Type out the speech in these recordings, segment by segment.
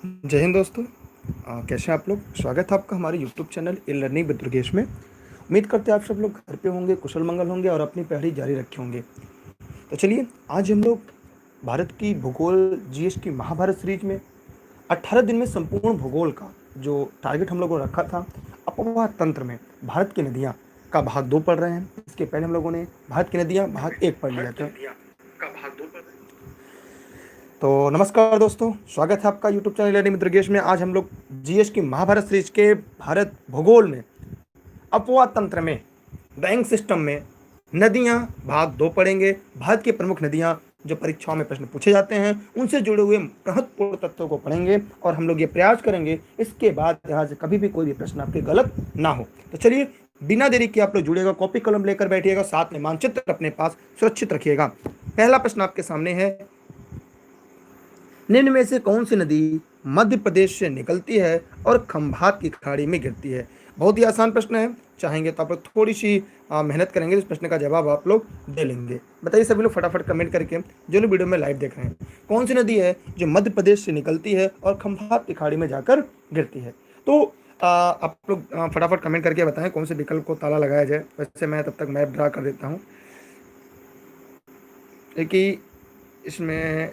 जय हिंद दोस्तों। कैसे हैं आप लोग। स्वागत है आपका हमारे YouTube channel E learning with Durgesh में। उम्मीद करते हैं आप सब लोग घर पे होंगे, कुशल मंगल होंगे और अपनी पढ़ाई जारी रखे होंगे। तो चलिए आज हम लोग भारत की भूगोल जीएस की महाभारत सीरीज में 18 दिन में संपूर्ण भूगोल का जो टारगेट हम लोगों ने रखा था, अपवाह तंत्र में भारत की नदियाँ का भाग 2 पढ़ रहे हैं। इसके पहले हम लोगों ने भारत की नदियाँ भाग 1 पढ़ लिया था। तो नमस्कार दोस्तों, स्वागत है आपका YouTube channel learning with Durgesh में। आज हम लोग जीएस की महाभारत सीरीज के भारत भूगोल में अपवाह तंत्र में रैंक सिस्टम में नदियां भाग 2 पढ़ेंगे। भारत की प्रमुख नदियां जो परीक्षाओं में प्रश्न पूछे जाते हैं उनसे जुड़े हुए महत्वपूर्ण तत्वों को पढ़ेंगे और हम लोग ये प्रयास करेंगे इसके बाद यहाँ से कभी भी कोई भी प्रश्न आपके गलत ना हो। तो चलिए बिना देरी के आप लोग जुड़ेगा, कॉपी कलम लेकर बैठिएगा, साथ में मानचित्र अपने पास सुरक्षित रखिएगा। पहला प्रश्न आपके सामने है, निम्न में से कौन सी नदी मध्य प्रदेश से निकलती है और खंभात की खाड़ी में गिरती है। बहुत ही आसान प्रश्न है, चाहेंगे तो आप लोग थोड़ी सी मेहनत करेंगे, इस प्रश्न का जवाब आप लोग दे लेंगे। बताइए सभी लोग फटाफट कमेंट करके, जो लोग वीडियो में लाइव देख रहे हैं, कौन सी नदी है जो मध्य प्रदेश से निकलती है और खंभात की खाड़ी में जाकर गिरती है। तो आप लोग फटाफट कमेंट करके बताएं कौन से विकल्प को ताला लगाया जाए। वैसे मैं तब तक मैप ड्रा कर देता हूँ कि इसमें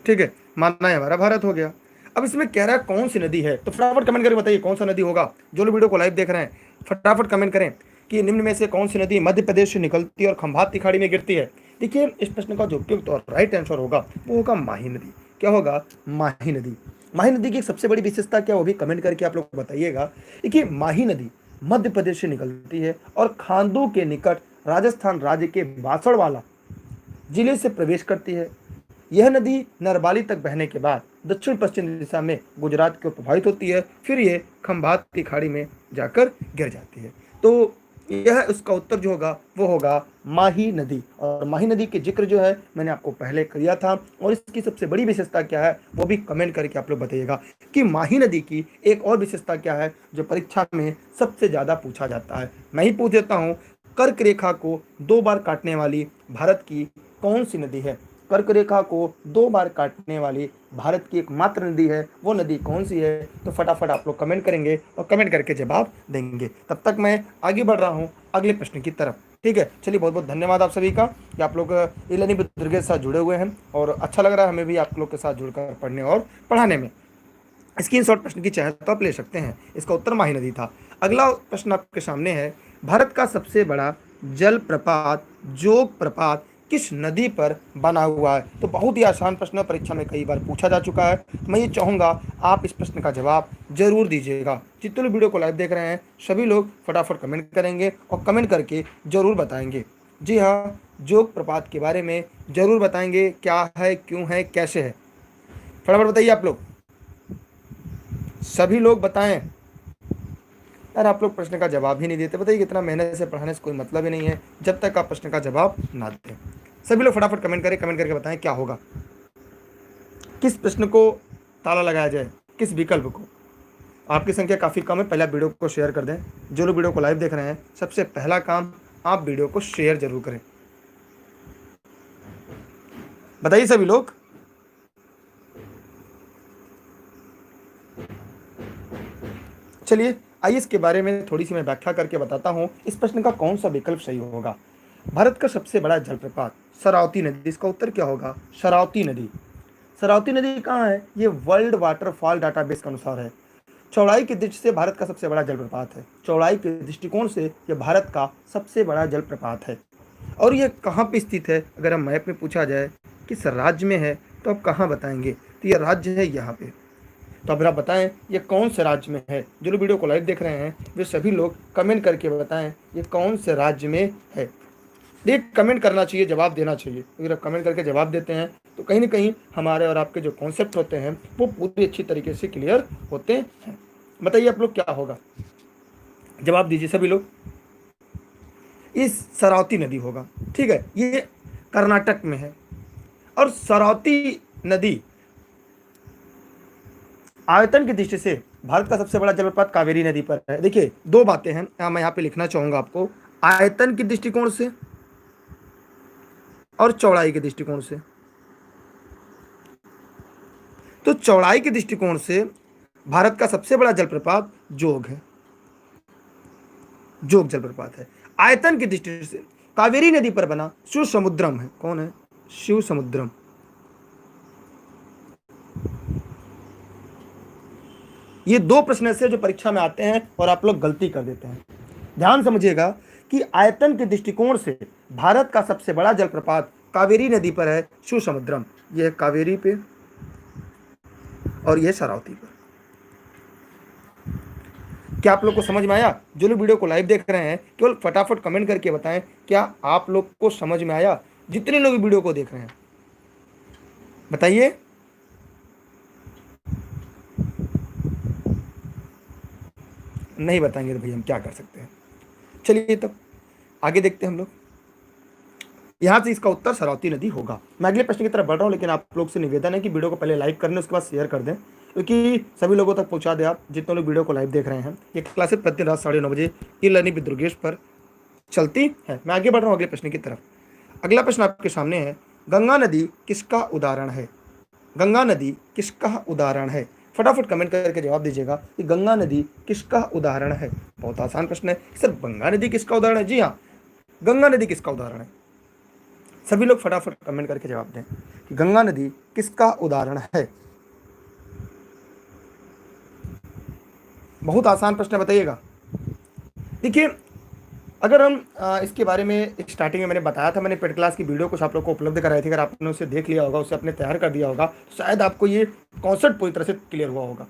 ठीक है, मानना है हमारा भारत हो गया। अब इसमें कह रहा है कौन सी नदी है, तो फटाफट कमेंट करके बताइए कौन सा नदी होगा। जो लोग वीडियो को लाइव देख रहे हैं फटाफट कमेंट करें कि निम्न में से कौन सी नदी मध्य प्रदेश से निकलती है और खंभात की खाड़ी में गिरती है। देखिए इस प्रश्न का जो उपयुक्त और राइट आंसर होगा वो होगा माही नदी। क्या होगा? माही नदी। माही नदी की सबसे बड़ी विशेषता क्या, वो भी कमेंट करके आप लोग बताइएगा। देखिए माही नदी मध्य प्रदेश से निकलती है और खांडू के निकट राजस्थान राज्य के बांसवाड़ा जिले से प्रवेश करती है। यह नदी नरबाली तक बहने के बाद दक्षिण पश्चिम दिशा में गुजरात की ओर प्रभावित होती है, फिर ये खंभात की खाड़ी में जाकर गिर जाती है। तो यह उसका उत्तर जो होगा वो होगा माही नदी। और माही नदी के जिक्र जो है मैंने आपको पहले किया था, और इसकी सबसे बड़ी विशेषता क्या है वो भी कमेंट करके आप लोग बताइएगा कि माही नदी की एक और विशेषता क्या है जो परीक्षा में सबसे ज़्यादा पूछा जाता है। मैं ही पूछ देता हूँ, कर्क रेखा को 2 बार काटने वाली भारत की कौन सी नदी है। कर्क रेखा को 2 बार काटने वाली भारत की एकमात्र नदी है, वो नदी कौन सी है। तो फटाफट आप लोग कमेंट करेंगे और कमेंट करके जवाब देंगे। तब तक मैं आगे बढ़ रहा हूँ अगले प्रश्न की तरफ। ठीक है, चलिए बहुत बहुत धन्यवाद आप सभी का कि आप लोग ई लर्निंग विद दुर्गेश के साथ जुड़े हुए हैं और अच्छा लग रहा है हमें भी आप लोग के साथ जुड़कर पढ़ने और पढ़ाने में। स्क्रीनशॉट प्रश्न की चाहे तो आप ले सकते हैं। इसका उत्तर माही नदी था। अगला प्रश्न आपके सामने है, भारत का सबसे बड़ा जल प्रपात जोग प्रपात किस नदी पर बना हुआ है। तो बहुत ही आसान प्रश्न है, परीक्षा में कई बार पूछा जा चुका है। मैं ये चाहूँगा आप इस प्रश्न का जवाब जरूर दीजिएगा। जितने लोग वीडियो को लाइव देख रहे हैं सभी लोग फटाफट कमेंट करेंगे और कमेंट करके जरूर बताएंगे। जी हाँ, जोग प्रपात के बारे में जरूर बताएंगे, क्या है, क्यों है, कैसे है। फटाफट बताइए आप लोग, सभी लोग बताएं। यार आप लोग प्रश्न का जवाब ही नहीं देते, बताइए कितना मेहनत से पढ़ाने से कोई मतलब ही नहीं है जब तक आप प्रश्न का जवाब ना दें। सभी लोग फटाफट कमेंट करें, कमेंट करके बताएं क्या होगा, किस प्रश्न को ताला लगाया जाए, किस विकल्प को। आपकी संख्या काफ़ी कम है, पहले आप वीडियो को शेयर कर दें। जो लोग वीडियो को लाइव देख रहे हैं सबसे पहला काम आप वीडियो को शेयर जरूर करें। बताइए सभी लोग। चलिए आइए इसके बारे में थोड़ी सी मैं व्याख्या करके बताता हूँ इस प्रश्न का कौन सा विकल्प सही होगा। भारत का सबसे बड़ा जलप्रपात शरावती नदी, इसका उत्तर क्या होगा? शरावती नदी। शरावती नदी कहाँ है? ये वर्ल्ड वाटरफॉल डाटाबेस के अनुसार है। चौड़ाई की दृष्टि से भारत का सबसे बड़ा जलप्रपात है। चौड़ाई के दृष्टिकोण से यह भारत का सबसे बड़ा जलप्रपात है। और ये कहाँ पे स्थित है? अगर हम मैप में पूछा जाए किस राज्य में है तो आप कहाँ बताएंगे? तो यह राज्य है यहाँ पे। तो अब आप बताएं ये कौन से राज्य में है। जो लोग वीडियो को लाइव देख रहे हैं वे सभी लोग कमेंट करके बताएं ये कौन से राज्य में है। देख कमेंट करना चाहिए, जवाब देना चाहिए। अगर आप कमेंट करके जवाब देते हैं तो कहीं ना कहीं हमारे और आपके जो कॉन्सेप्ट होते हैं वो पूरी अच्छी तरीके से क्लियर होते हैं। बताइए आप लोग क्या होगा, जवाब दीजिए सभी लोग। इस शरावती नदी होगा। ठीक है, ये कर्नाटक में है और शरावती नदी आयतन की दृष्टि से भारत का सबसे बड़ा जलप्रपात कावेरी नदी पर है। देखिए दो बातें हैं मैं यहाँ पे लिखना चाहूंगा आपको, आयतन के दृष्टिकोण से और चौड़ाई के दृष्टिकोण से। तो चौड़ाई के दृष्टिकोण से भारत का सबसे बड़ा जलप्रपात जोग है, जोग जलप्रपात है। आयतन की दृष्टि से कावेरी नदी पर बना शिव समुद्रम है। कौन है? शिव समुद्रम। ये दो प्रश्न ऐसे जो परीक्षा में आते हैं और आप लोग गलती कर देते हैं। ध्यान समझिएगा कि आयतन के दृष्टिकोण से भारत का सबसे बड़ा जलप्रपात कावेरी नदी पर है, शिव समुद्रम। यह है कावेरी पे और यह शरावती पर। क्या आप लोग को समझ में आया? जो लोग वीडियो को लाइव देख रहे हैं केवल फटाफट कमेंट करके बताएं क्या आप लोग को समझ में आया। जितने लोग वीडियो को देख रहे हैं बताइए। नहीं बताएंगे तो भैया हम क्या कर सकते हैं। चलिए तब आगे देखते हैं हम लोग। यहां से इसका उत्तर शरावती नदी होगा। मैं अगले प्रश्न की तरफ बढ़ रहा हूं, लेकिन आप लोग से निवेदन है कि वीडियो को पहले लाइक कर लें, उसके बाद शेयर कर दें, क्योंकि सभी लोगों तक पहुंचा दें आप जितने लोग वीडियो को लाइव देख रहे हैं। ये क्लासेस प्रतिदिन रात 9:30 बजे ई लर्निंग विद दुर्गेश पर चलती है। मैं आगे बढ़ रहा हूँ अगले प्रश्न की तरफ। अगला प्रश्न आपके सामने है, गंगा नदी किसका उदाहरण है? गंगा नदी किसका उदाहरण है? फटाफट कमेंट करके जवाब दीजिएगा कि गंगा नदी किसका उदाहरण है। बहुत आसान प्रश्न है सर, गंगा नदी किसका उदाहरण है? जी हाँ, गंगा नदी किसका उदाहरण है? सभी लोग फटाफट कमेंट करके जवाब दें कि गंगा नदी किसका उदाहरण है। बहुत आसान प्रश्न बताइएगा। देखिए अगर हम इसके बारे में स्टार्टिंग में मैंने बताया था, मैंने पेड क्लास की वीडियो कुछ आप लोग को उपलब्ध कराई थी। अगर आपने उसे देख लिया होगा, उसे अपने तैयार कर दिया होगा, तो शायद आपको ये कॉन्सेप्ट पूरी तरह से क्लियर हुआ होगा।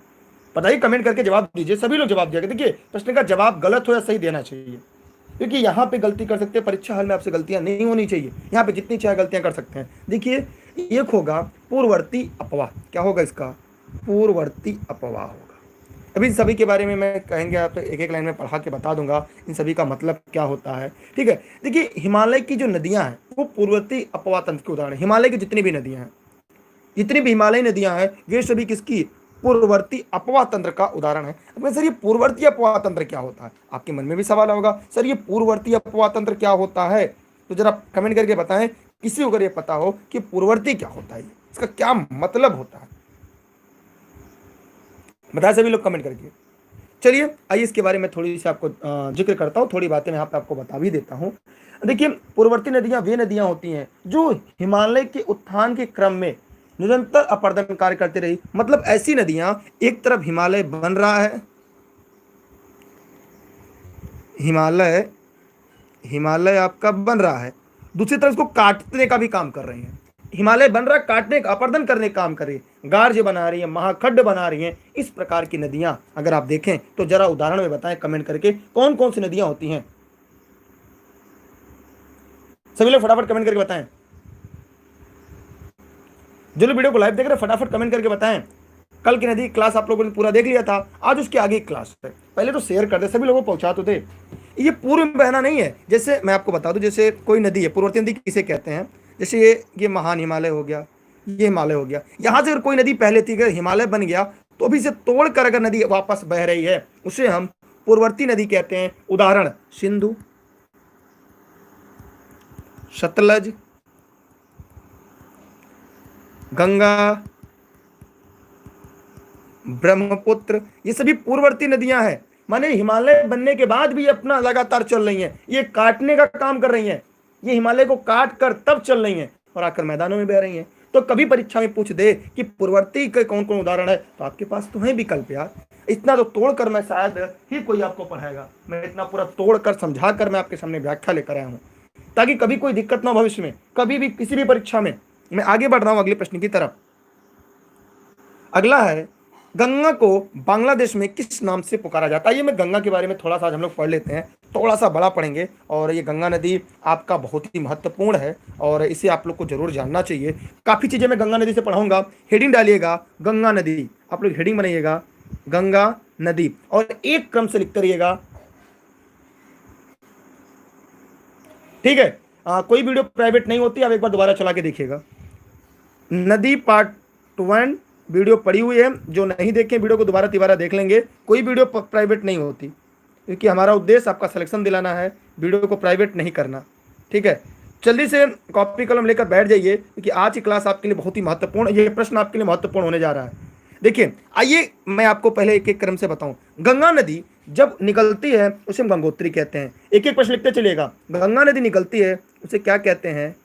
बताइए, कमेंट करके जवाब दीजिए। सभी लोग जवाब दिया। देखिए प्रश्न का जवाब गलत हो या सही देना चाहिए, क्योंकि यहाँ पे गलती कर सकते हैं, परीक्षा हल में आपसे गलतियां नहीं होनी चाहिए। यहाँ पे जितनी चाहे गलतियां कर सकते हैं। देखिए एक होगा पूर्ववर्ती अपवाह। क्या होगा इसका? पूर्ववर्ती अपवाह होगा। अभी इन सभी के बारे में मैं कहेंगे, आप एक एक लाइन में पढ़ा के बता दूंगा इन सभी का मतलब क्या होता है। ठीक है, देखिए हिमालय की जो नदियां हैं वो पूर्ववर्ती अपवाह तंत्र के उदाहरण। हिमालय की जितनी भी नदियां हैं, जितनी भी हिमालयी नदियां हैं, वे सभी किसकी? पूर्ववर्ती अपवाह तंत्र का उदाहरण है। अब सर ये पूर्ववर्ती अपवाह तंत्र क्या होता है? आपके मन में भी सवाल होगा, सर ये पूर्ववर्ती अपवाह तंत्र क्या होता है? तो जरा कमेंट करके बताएं, किसी को अगर ये पता हो कि पूर्ववर्ती क्या होता है, इसका क्या मतलब होता है, बताएं सभी लोग कमेंट करके। चलिए आइए इसके बारे में थोड़ी सी आपको जिक्र करता हूँ, थोड़ी बातें मैं यहाँ पे आपको बता भी देता हूँ। देखिए पूर्ववर्ती नदियाँ वे नदियाँ होती हैं जो हिमालय के उत्थान के क्रम में निरंतर अपर्दन कार्य करती रही। मतलब ऐसी नदियां, एक तरफ हिमालय बन रहा है, हिमालय हिमालय आपका बन रहा है, दूसरी तरफ इसको काटने का भी काम कर रही है। हिमालय बन रहा है, काटने का, अपर्दन करने का काम कर रही है, गार्ज बना रही है, महाखड्ड बना रही है। इस प्रकार की नदियां अगर आप देखें तो जरा उदाहरण में बताएं कमेंट करके कौन कौन सी नदियां होती हैं। सभी लोग फटाफट कमेंट करके बताएं। जो लोग वीडियो को लाइव देख रहे हैं फटाफट कमेंट करके बताएं। कल की नदी क्लास आप लोगों ने पूरा देख लिया था, आज उसके आगे क्लास है, पहले तो शेयर कर दे, सभी लोगों को पहुंचा तो दे। ये पूर्व में बहना नहीं है। जैसे मैं आपको बता दूं, जैसे कोई नदी है, पूर्ववर्ती नदी किसे कहते हैं? जैसे ये महान हिमालय हो गया, ये हिमालय हो गया। यहां से अगर कोई नदी पहले थी, अगर हिमालय बन गया तो अभी से तोड़कर अगर नदी वापस बह रही है, उसे हम पूर्ववर्ती नदी कहते हैं। उदाहरण सिंधु, सतलज, गंगा, ब्रह्मपुत्र, ये सभी पूर्ववर्ती नदियां हैं। माने हिमालय बनने के बाद भी अपना लगातार चल रही हैं, ये काटने का काम कर रही हैं। ये हिमालय को काट कर तब चल रही हैं और आकर मैदानों में बह रही हैं। तो कभी परीक्षा में पूछ दे कि पूर्ववर्ती के कौन कौन उदाहरण है, तो आपके पास तो है विकल्प यार। इतना तो तोड़कर मैं शायद ही कोई आपको पढ़ाएगा। मैं इतना पूरा तोड़कर समझा कर मैं आपके सामने व्याख्या लेकर आया हूं, ताकि कभी कोई दिक्कत ना भविष्य में, कभी भी किसी भी परीक्षा में। मैं आगे बढ़ रहा हूं अगले प्रश्न की तरफ। अगला है, गंगा को बांग्लादेश में किस नाम से पुकारा जाता है? ये मैं गंगा के बारे में थोड़ा सा आज हम लोग पढ़ लेते हैं, थोड़ा सा बड़ा पढ़ेंगे। और ये गंगा नदी आपका बहुत ही महत्वपूर्ण है और इसे आप लोग को जरूर जानना चाहिए। काफ़ी चीज़ें मैं गंगा नदी से पढ़ाऊंगा। हेडिंग डालिएगा गंगा नदी, आप लोग हेडिंग बनाइएगा गंगा नदी और एक क्रम से लिखते रहिएगा, ठीक है? कोई वीडियो प्राइवेट नहीं होती, आप एक बार दोबारा चला के देखिएगा। नदी पार्ट 1 वीडियो पड़ी हुई है, जो नहीं देखें वीडियो को दोबारा तिबारा देख लेंगे। कोई वीडियो प्राइवेट नहीं होती, क्योंकि हमारा उद्देश्य आपका सिलेक्शन दिलाना है, वीडियो को प्राइवेट नहीं करना। ठीक है, जल्दी से कॉपी कलम लेकर बैठ जाइए, क्योंकि आज की क्लास आपके लिए बहुत ही महत्वपूर्ण, ये प्रश्न आपके लिए महत्वपूर्ण होने जा रहा है। देखिए, आइए मैं आपको पहले एक एक क्रम से बताऊं। गंगा नदी जब निकलती है उसे हम गंगोत्री कहते हैं। एक एक प्रश्न लिखते चलिएगा। गंगा नदी निकलती है उसे क्या कहते हैं?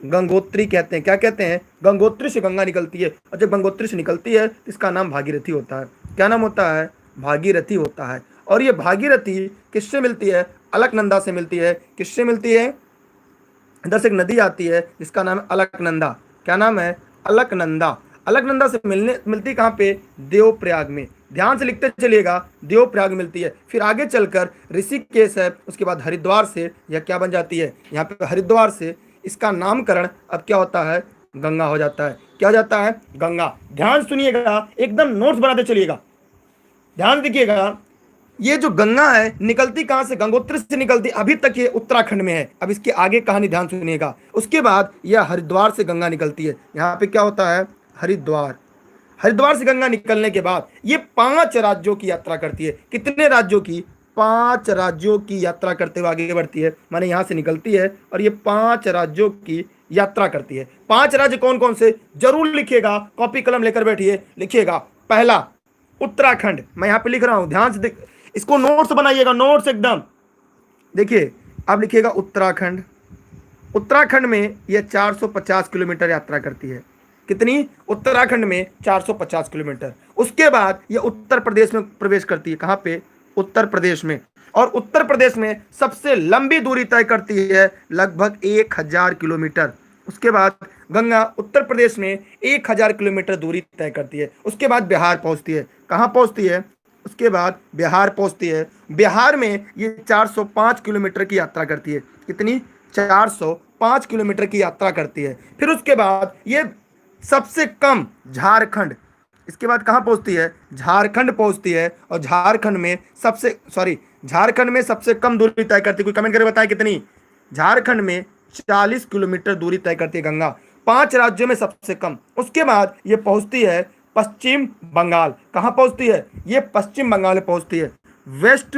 गंगोत्री कहते हैं। क्या कहते हैं? गंगोत्री से गंगा निकलती है, और जब गंगोत्री से निकलती है तो इसका नाम भागीरथी होता है। क्या नाम होता है? भागीरथी होता है। और ये भागीरथी किससे मिलती है? अलकनंदा से मिलती है। किससे मिलती है? इधर से एक नदी आती है जिसका नाम है अलकनंदा। क्या नाम है? अलकनंदा। अलकनंदा से मिलती कहाँ पे? देवप्रयाग में। ध्यान से लिखते चलिएगा, देवप्रयाग मिलती है। फिर आगे चलकर ऋषिकेश है, उसके बाद हरिद्वार से यह क्या बन जाती है? यहाँ पे हरिद्वार से इसका नामकरण अब क्या होता है? गंगा हो जाता है। क्या हो जाता है? गंगा। ध्यान सुनिएगा, एकदम नोट्स बनाते चलिएगा, ध्यान देखिएगा। ये जो गंगा है निकलती कहां से? गंगोत्री से निकलती। अभी तक ये उत्तराखंड में है, अब इसके आगे कहानी ध्यान सुनिएगा। उसके बाद यह हरिद्वार से गंगा निकलती है। यहाँ पे क्या होता है? हरिद्वार। हरिद्वार से गंगा निकलने के बाद ये 5 राज्यों की यात्रा करती है। कितने राज्यों की? 5 राज्यों की यात्रा करते हुए आगे बढ़ती है। माने यहाँ से निकलती है और ये 5 राज्यों की यात्रा करती है। 5 राज्य कौन कौन से? जरूर लिखिएगा, कॉपी कलम लेकर बैठिए, लिखिएगा। पहला उत्तराखंड, मैं यहाँ पे लिख रहा हूँ, ध्यान से इसको नोट्स बनाइएगा, नोट्स एकदम। देखिए, आप लिखिएगा उत्तराखंड। उत्तराखंड में यह 450 किलोमीटर यात्रा करती है। कितनी? उत्तराखंड में 450 किलोमीटर। उसके बाद यह उत्तर प्रदेश में प्रवेश करती है। कहां पे? उत्तर प्रदेश में। और उत्तर प्रदेश में सबसे लंबी दूरी तय करती है, लगभग 1000 किलोमीटर। उसके बाद गंगा उत्तर प्रदेश में 1000 किलोमीटर दूरी तय करती है। उसके बाद बिहार पहुंचती है। कहां पहुंचती है? उसके बाद बिहार पहुंचती है। बिहार में ये 405 किलोमीटर की यात्रा करती है। कितनी? 405 किलोमीटर की यात्रा करती है। फिर उसके बाद ये सबसे कम झारखंड। इसके बाद कहां पहुंचती है? झारखंड पहुंचती है। और झारखंड में सबसे कम दूरी तय करती है। कोई कमेंट करके बताए कितनी? झारखंड में 40 किलोमीटर दूरी तय करती है गंगा। 5 राज्यों में सबसे कम। उसके बाद ये पहुंचती है पश्चिम बंगाल। कहां पहुंचती है? ये पश्चिम बंगाल में पहुंचती है, वेस्ट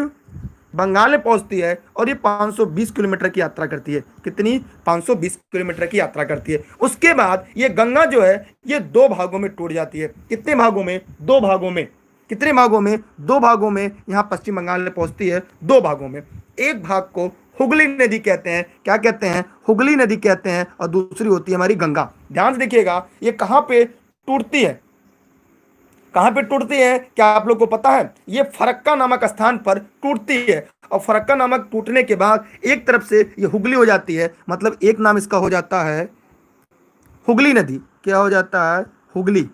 बंगाल में पहुंचती है। और ये 520 किलोमीटर की यात्रा करती है। कितनी? 520 किलोमीटर की यात्रा करती है। उसके बाद ये गंगा जो है ये 2 भागों में टूट जाती है। कितने भागों में? 2 भागों में। कितने भागों में? 2 भागों में। यहाँ पश्चिम बंगाल में पहुंचती है 2 भागों में। एक भाग को हुगली नदी कहते हैं। क्या कहते हैं? हुगली नदी कहते हैं। और दूसरी होती है हमारी गंगा। ध्यान से देखिएगा, ये कहां पे टूटती है? कहां पे टूटती है? क्या आप लोग को पता है? ये फरक्का नामक स्थान पर टूटती है। और फरक्का नामक टूटने के बाद एक तरफ से ये हुगली हो जाती है, मतलब एक नाम इसका हो जाता है हुगली नदी। क्या हो जाता है? हुगली।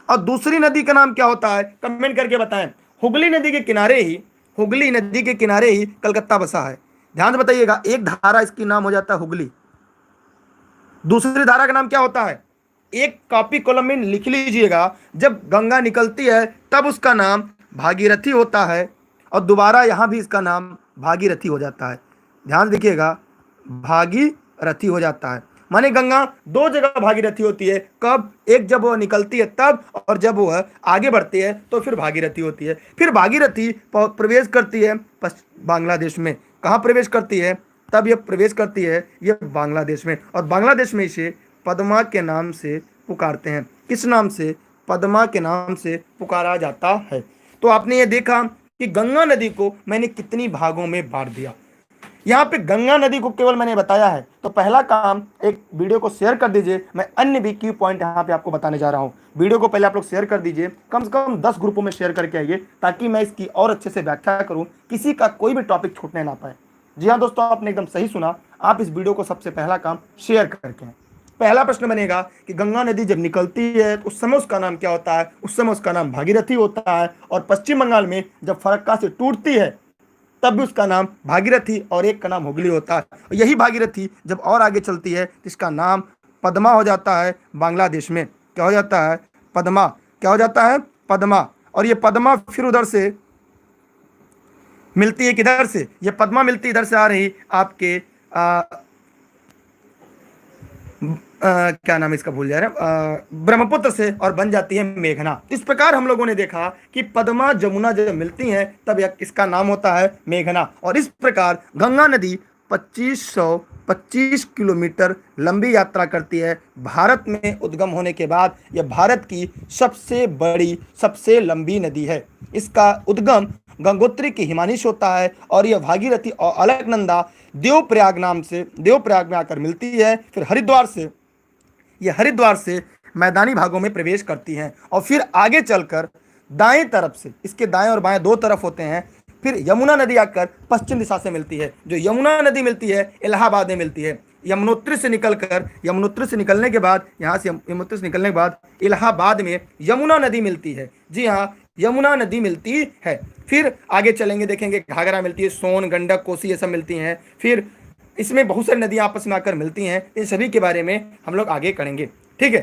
और दूसरी नदी का नाम क्या होता है? कमेंट करके बताएं। हुगली नदी के किनारे ही कलकत्ता बसा है। ध्यान से बताइएगा, एक धारा इसकी नाम हो जाता है हुगली, दूसरी धारा का नाम क्या होता है? एक कॉपी कॉलम में लिख लीजिएगा। जब गंगा निकलती है तब उसका नाम भागीरथी होता है, और दोबारा यहां भी इसका नाम भागीरथी हो जाता है। ध्यान देखिएगा, भागीरथी हो जाता है। माने गंगा 2 जगह भागीरथी होती है। कब? एक जब वह निकलती है तब, और जब वह आगे बढ़ती है तो फिर भागीरथी होती है। फिर भागीरथी प्रवेश करती है बांग्लादेश में। कहाँ प्रवेश करती है? तब यह प्रवेश करती है यह बांग्लादेश में। और बांग्लादेश में इसे पद्मा के नाम से पुकारते हैं। किस नाम से? पद्मा के नाम से पुकारा जाता है। तो आपने ये देखा कि गंगा नदी को मैंने कितनी भागों में बांट दिया। यहाँ पे गंगा नदी को केवल मैंने बताया है। तो पहला काम, एक वीडियो को शेयर कर दीजिए। मैं अन्य भी की पॉइंट यहाँ पे आपको बताने जा रहा हूँ। वीडियो को पहले आप लोग शेयर कर दीजिए, कम से कम 10 ग्रुपों में शेयर करके आइए, ताकि मैं इसकी और अच्छे से व्याख्या करूँ, किसी का कोई भी टॉपिक छूटने ना पाए। जी हाँ दोस्तों, आपने एकदम सही सुना। आप इस वीडियो को सबसे पहला काम शेयर करके। पहला प्रश्न बनेगा कि गंगा नदी जब निकलती है तो उस समय उसका नाम क्या होता है? उस समय उसका नाम भागीरथी होता है। और पश्चिम बंगाल में जब फरक्का से टूटती है तब भी उसका नाम भागीरथी और एक का नाम हुगली होता है। यही भागीरथी जब और आगे चलती है तो इसका नाम पद्मा हो जाता है। बांग्लादेश में क्या हो जाता है? पद्मा। क्या हो जाता है? पद्मा। और ये पद्मा फिर उधर से मिलती है, किधर से? ये पद्मा मिलती इधर से आ रही आपके क्या नाम इसका भूल जा रहा है, ब्रह्मपुत्र से, और बन जाती है मेघना। इस प्रकार हम लोगों ने देखा कि पद्मा जमुना जब मिलती हैं तब इसका नाम होता है मेघना। और इस प्रकार गंगा नदी 2525 किलोमीटर लंबी यात्रा करती है। भारत में उद्गम होने के बाद यह भारत की सबसे बड़ी, सबसे लंबी नदी है। इसका उद्गम गंगोत्री की हिमानी से होता है और यह भागीरथी और अलकनंदा देवप्रयाग नाम से, देवप्रयाग में आकर मिलती है। फिर हरिद्वार से मैदानी भागों में प्रवेश करती हैं और फिर आगे चलकर दाएं तरफ से, इसके दाएं और बाएं दो तरफ होते हैं, फिर यमुना नदी आकर पश्चिम दिशा से मिलती है। जो यमुना नदी मिलती है इलाहाबाद में मिलती है। यमुनोत्री से निकलने के बाद, यहाँ से यमुनोत्री से निकलने के बाद इलाहाबाद में यमुना नदी मिलती है। जी हाँ, यमुना नदी मिलती है। फिर आगे चलेंगे, देखेंगे घाघरा मिलती है, सोन, गंडक, कोसी, ये सब मिलती हैं। फिर इसमें बहुत सारी नदियां आपस में आकर मिलती हैं। इन सभी के बारे में हम लोग आगे करेंगे, ठीक है।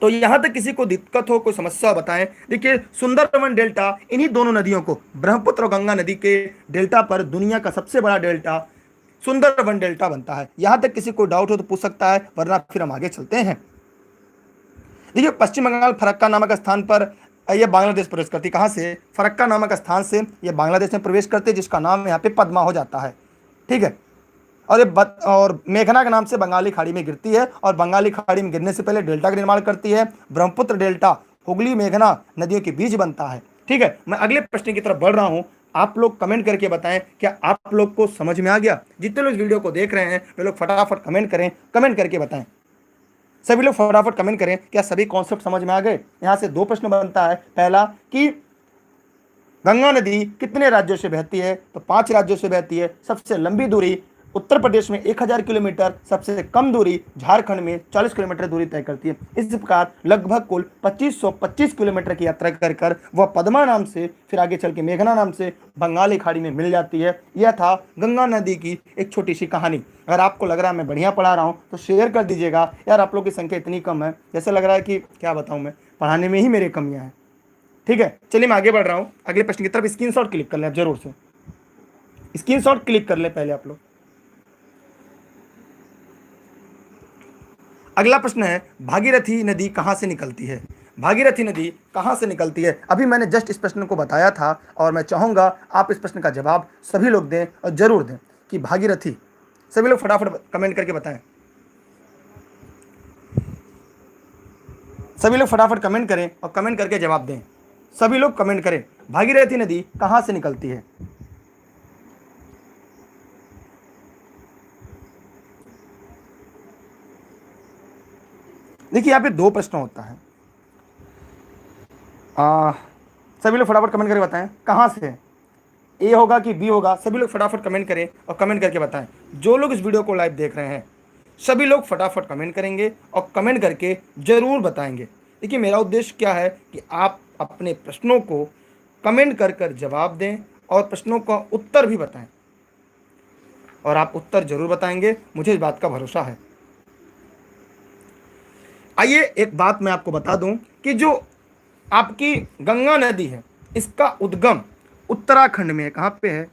तो यहां तक किसी को दिक्कत हो, कोई समस्या बताएं। देखिए, सुंदरबन डेल्टा इन्हीं दोनों नदियों को, ब्रह्मपुत्र और गंगा नदी के डेल्टा पर दुनिया का सबसे बड़ा डेल्टा सुंदरबन डेल्टा बनता है। यहां तक किसी को डाउट हो तो पूछ सकता है, वरना फिर हम आगे चलते हैं। देखिए, पश्चिम बंगाल फरक्का नामक स्थान पर यह बांग्लादेश प्रवेश करती है। कहां से? फरक्का नामक स्थान से यह बांग्लादेश में प्रवेश करती है, जिसका नाम यहाँ पे पद्मा हो जाता है, ठीक है। और मेघना के नाम से बंगाली खाड़ी में गिरती है और बंगाली खाड़ी में गिरने से पहले डेल्टा का निर्माण करती है। ब्रह्मपुत्र डेल्टा हुगली मेघना नदियों के बीच बनता है, ठीक है। मैं अगले प्रश्न की तरफ बढ़ रहा हूं। आप लोग कमेंट करके बताएं, क्या आप लोग को समझ में आ गया? जितने लोग इस वीडियो को देख रहे हैं वे लोग फटाफट कमेंट करें, कमेंट करके बताएं। सभी लोग फटाफट कमेंट करें, क्या सभी कॉन्सेप्ट समझ में आ गए? यहां से दो प्रश्न बनता है। पहला कि गंगा नदी कितने राज्यों से बहती है? तो 5 राज्यों से बहती है। सबसे लंबी दूरी उत्तर प्रदेश में 1000 किलोमीटर, सबसे कम दूरी झारखंड में 40 किलोमीटर दूरी तय करती है। इस प्रकार लगभग कुल 2525 किलोमीटर की यात्रा कर कर वह पद्मा नाम से, फिर आगे चल के मेघना नाम से बंगाली खाड़ी में मिल जाती है। यह था गंगा नदी की एक छोटी सी कहानी। अगर आपको लग रहा है मैं बढ़िया पढ़ा रहा हूँ तो शेयर कर दीजिएगा। यार, आप लोग की संख्या इतनी कम है, जैसे लग रहा है कि क्या बताऊँ, मैं पढ़ाने में ही मेरी कमियाँ हैं, ठीक है। चलिए मैं आगे बढ़ रहा हूँ अगले प्रश्न की तरफ। स्क्रीनशॉट क्लिक कर लें, जरूर से स्क्रीनशॉट क्लिक कर लें पहले आप लोग। अगला प्रश्न है, भागीरथी नदी कहां से निकलती है? भागीरथी नदी कहां से निकलती है? अभी मैंने जस्ट इस प्रश्न को बताया था और मैं चाहूंगा आप इस प्रश्न का जवाब सभी लोग दें और जरूर दें कि भागीरथी। सभी लोग फटाफट कमेंट करके बताएं। सभी लोग फटाफट कमेंट करें और कमेंट करके जवाब दें। सभी लोग कमेंट करें, भागीरथी नदी कहां से निकलती है? देखिए, यहाँ पे दो प्रश्न होता है। सभी लोग फटाफट कमेंट करके बताएं कहां से, ए होगा कि बी होगा। सभी लोग फटाफट कमेंट करें और कमेंट करके बताएं। जो लोग इस वीडियो को लाइव देख रहे हैं सभी लोग फटाफट कमेंट करेंगे और कमेंट करके जरूर बताएंगे। देखिए, मेरा उद्देश्य क्या है कि आप अपने प्रश्नों को कमेंट कर कर जवाब दें और प्रश्नों का उत्तर भी बताएं, और आप उत्तर जरूर बताएंगे, मुझे इस बात का भरोसा है। आइए एक बात मैं आपको बता दूं कि जो आपकी गंगा नदी है इसका उद्गम उत्तराखंड में है। कहां पे है?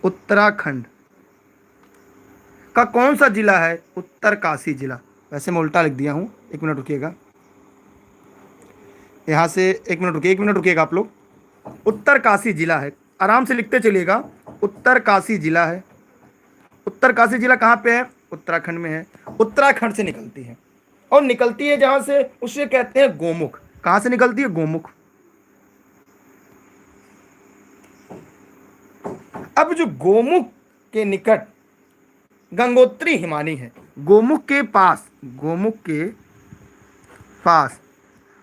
उत्तराखंड का कौन सा जिला है? उत्तरकाशी जिला। वैसे मैं उल्टा लिख दिया हूं, एक मिनट रुकिएगा। यहां से एक मिनट रुकिएगा आप लोग। उत्तरकाशी जिला है, आराम से लिखते चलिएगा। उत्तरकाशी जिला है। उत्तरकाशी जिला कहां पे है? उत्तराखंड में है। उत्तराखंड से निकलती है और निकलती है जहां से, उसे कहते हैं गोमुख। कहां से निकलती है? गोमुख। अब जो गोमुख के निकट गंगोत्री हिमानी है, गोमुख के पास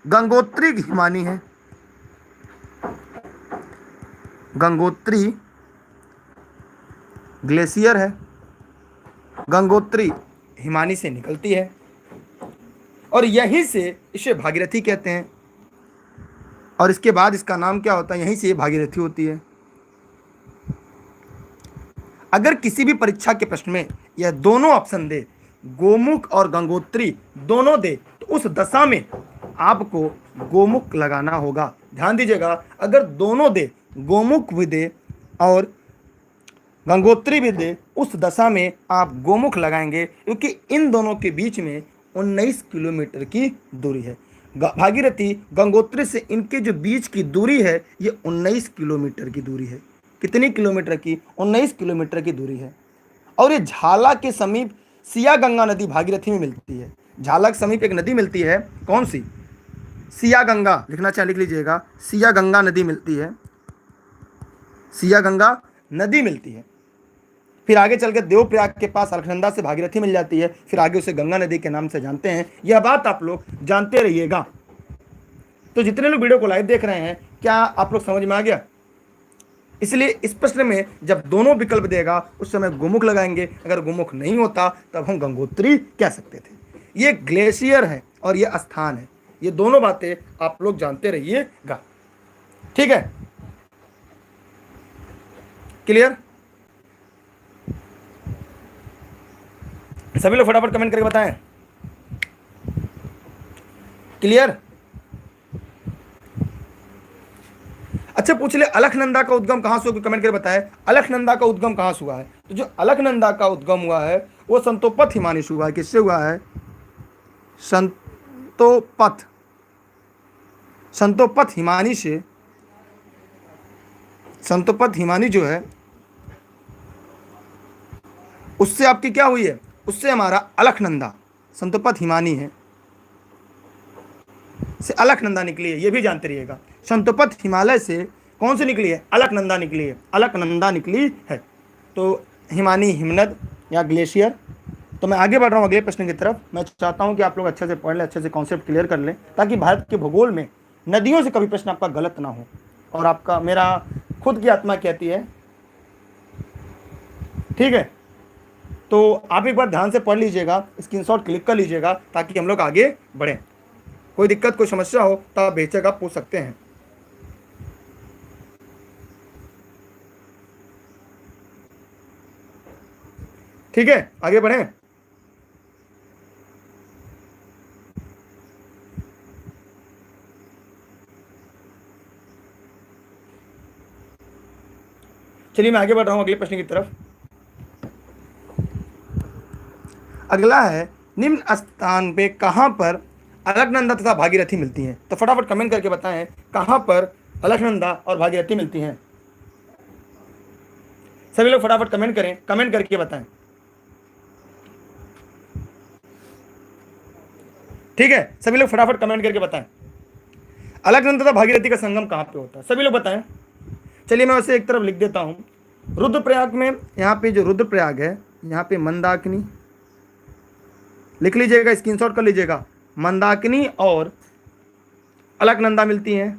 गंगोत्री हिमानी है। गंगोत्री ग्लेशियर है, गंगोत्री हिमानी से निकलती है और यहीं से इसे भागीरथी कहते हैं। और इसके बाद इसका नाम क्या होता है? यहीं से ये भागीरथी होती है। अगर किसी भी परीक्षा के प्रश्न में यह दोनों ऑप्शन दे, गोमुख और गंगोत्री दोनों दे, तो उस दशा में आपको गोमुख लगाना होगा। ध्यान दीजिएगा, अगर दोनों दे, गोमुख भी दे और गंगोत्री भी दे, उस दशा में आप गोमुख लगाएंगे, क्योंकि इन दोनों के बीच में 19 किलोमीटर की दूरी है। भागीरथी गंगोत्री से इनके जो बीच की दूरी है ये 19 किलोमीटर की दूरी है। कितनी किलोमीटर की? 19 किलोमीटर की दूरी है। और ये झाला के समीप सिया गंगा नदी भागीरथी में मिलती है। झाला के समीप एक नदी मिलती है, कौन सी? सिया गंगा, लिखना चाहे लिख लीजिएगा, सिया गंगा नदी मिलती है, सिया गंगा नदी मिलती है। फिर आगे चल के देवप्रयाग के पास अलकनंदा से भागीरथी मिल जाती है, फिर आगे उसे गंगा नदी के नाम से जानते हैं। यह बात आप लोग जानते रहिएगा। तो जितने लोग वीडियो को लाइव देख रहे हैं, क्या आप लोग समझ में आ गया? इसलिए इस प्रश्न में जब दोनों विकल्प देगा उस समय गोमुख लगाएंगे, अगर गोमुख नहीं होता तब हम गंगोत्री कह सकते थे। ये ग्लेशियर है और ये स्थान है, ये दोनों बातें आप लोग जानते रहिएगा। ठीक है, क्लियर? सभी लोग फटाफट कमेंट करके बताएं, क्लियर? अच्छा पूछ ले, अलखनंदा का उद्गम कहां से हुआ? कमेंट करके बताएं, अलखनंदा का उद्गम कहां से हुआ है? तो जो अलखनंदा का उद्गम हुआ है वो संतोपथ हिमानी से हुआ है। किससे हुआ है? संतोपथ, संतोपथ हिमानी से। संतोपथ हिमानी जो है उससे आपकी क्या हुई है? उससे हमारा अलखनंदा, संतोपथ हिमानी है से अलखनंदा निकली है, ये भी जानते रहिएगा। संतोपथ हिमालय से कौन सी निकली है? अलकनंदा निकली है, अलकनंदा निकली है। तो हिमानी हिमनद या ग्लेशियर। तो मैं आगे बढ़ रहा हूँ अगले प्रश्न की तरफ। मैं चाहता हूँ कि आप लोग अच्छे से पढ़ लें, अच्छे से कॉन्सेप्ट क्लियर कर लें, ताकि भारत के भूगोल में नदियों से कभी प्रश्न आपका गलत ना हो। और आपका, मेरा खुद की आत्मा कहती है, ठीक है, तो आप एक बार ध्यान से पढ़ लीजिएगा, स्क्रीनशॉट क्लिक कर लीजिएगा, ताकि हम लोग आगे बढ़ें। कोई दिक्कत, कोई समस्या हो तो आप बेशक आप पूछ सकते हैं। ठीक है, आगे बढ़ें। चलिए मैं आगे बढ़ रहा हूं अगले प्रश्न की तरफ। अगला है, निम्न स्थान पे कहां पर अलकनंदा तथा भागीरथी मिलती हैं? तो फटाफट कमेंट करके बताएं, कहां पर अलकनंदा और भागीरथी मिलती हैं? सभी लोग फटाफट कमेंट करें, कमेंट करके बताएं। ठीक है, सभी लोग फटाफट कमेंट करके बताएं, अलकनंदा तथा भागीरथी का संगम कहां पे होता है? सभी लोग बताएं। चलिए मैं उसे एक तरफ लिख देता हूं। रुद्रप्रयाग में, यहाँ पे जो रुद्रप्रयाग है, यहाँ पे मंदाकिनी लिख लीजिएगा, स्क्रीनशॉट कर लीजिएगा। मंदाकिनी और अलकनंदा मिलती हैं,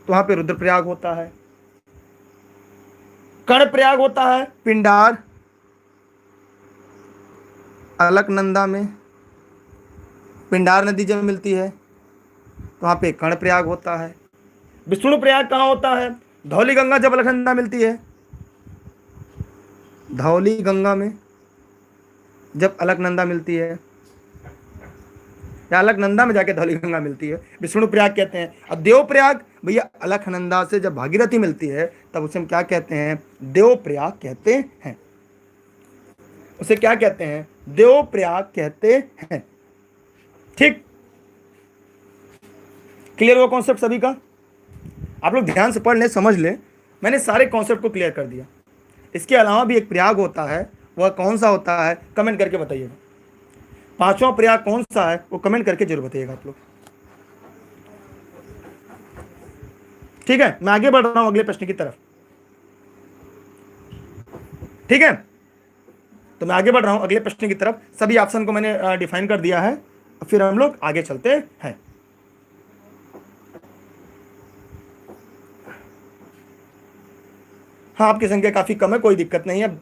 तो वहां पे रुद्रप्रयाग होता है। कर्णप्रयाग होता है पिंडार, अलकनंदा में पिंडार नदी जब मिलती है तो वहां पे कर्णप्रयाग होता है। विष्णु प्रयाग कहाँ होता है? धौली गंगा जब अलकनंदा मिलती है, धौली गंगा में जब अलकनंदा मिलती है, या अलकनंदा में जाके धौली गंगा मिलती है, विष्णु प्रयाग कहते हैं। और देव प्रयाग भैया अलकनंदा से जब भागीरथी मिलती है तब उसे हम क्या कहते हैं? देव प्रयाग कहते हैं। उसे क्या कहते हैं? देव प्रयाग कहते हैं। ठीक, क्लियर हुआ कॉन्सेप्ट सभी का? आप लोग ध्यान से पढ़ लें, समझ लें, मैंने सारे कॉन्सेप्ट को क्लियर कर दिया। इसके अलावा भी एक प्रयाग होता है, वह कौन सा होता है? कमेंट करके बताइएगा। पांचवा प्रयाग कौन सा है वो कमेंट करके जरूर बताइएगा आप लोग। ठीक है, मैं आगे बढ़ रहा हूं अगले प्रश्न की तरफ। ठीक है, तो मैं आगे बढ़ रहा हूं अगले प्रश्न की तरफ। सभी ऑप्शन को मैंने डिफाइन कर दिया है, फिर हम लोग आगे चलते हैं। हाँ, आपकी संख्या काफी कम है, कोई दिक्कत नहीं है।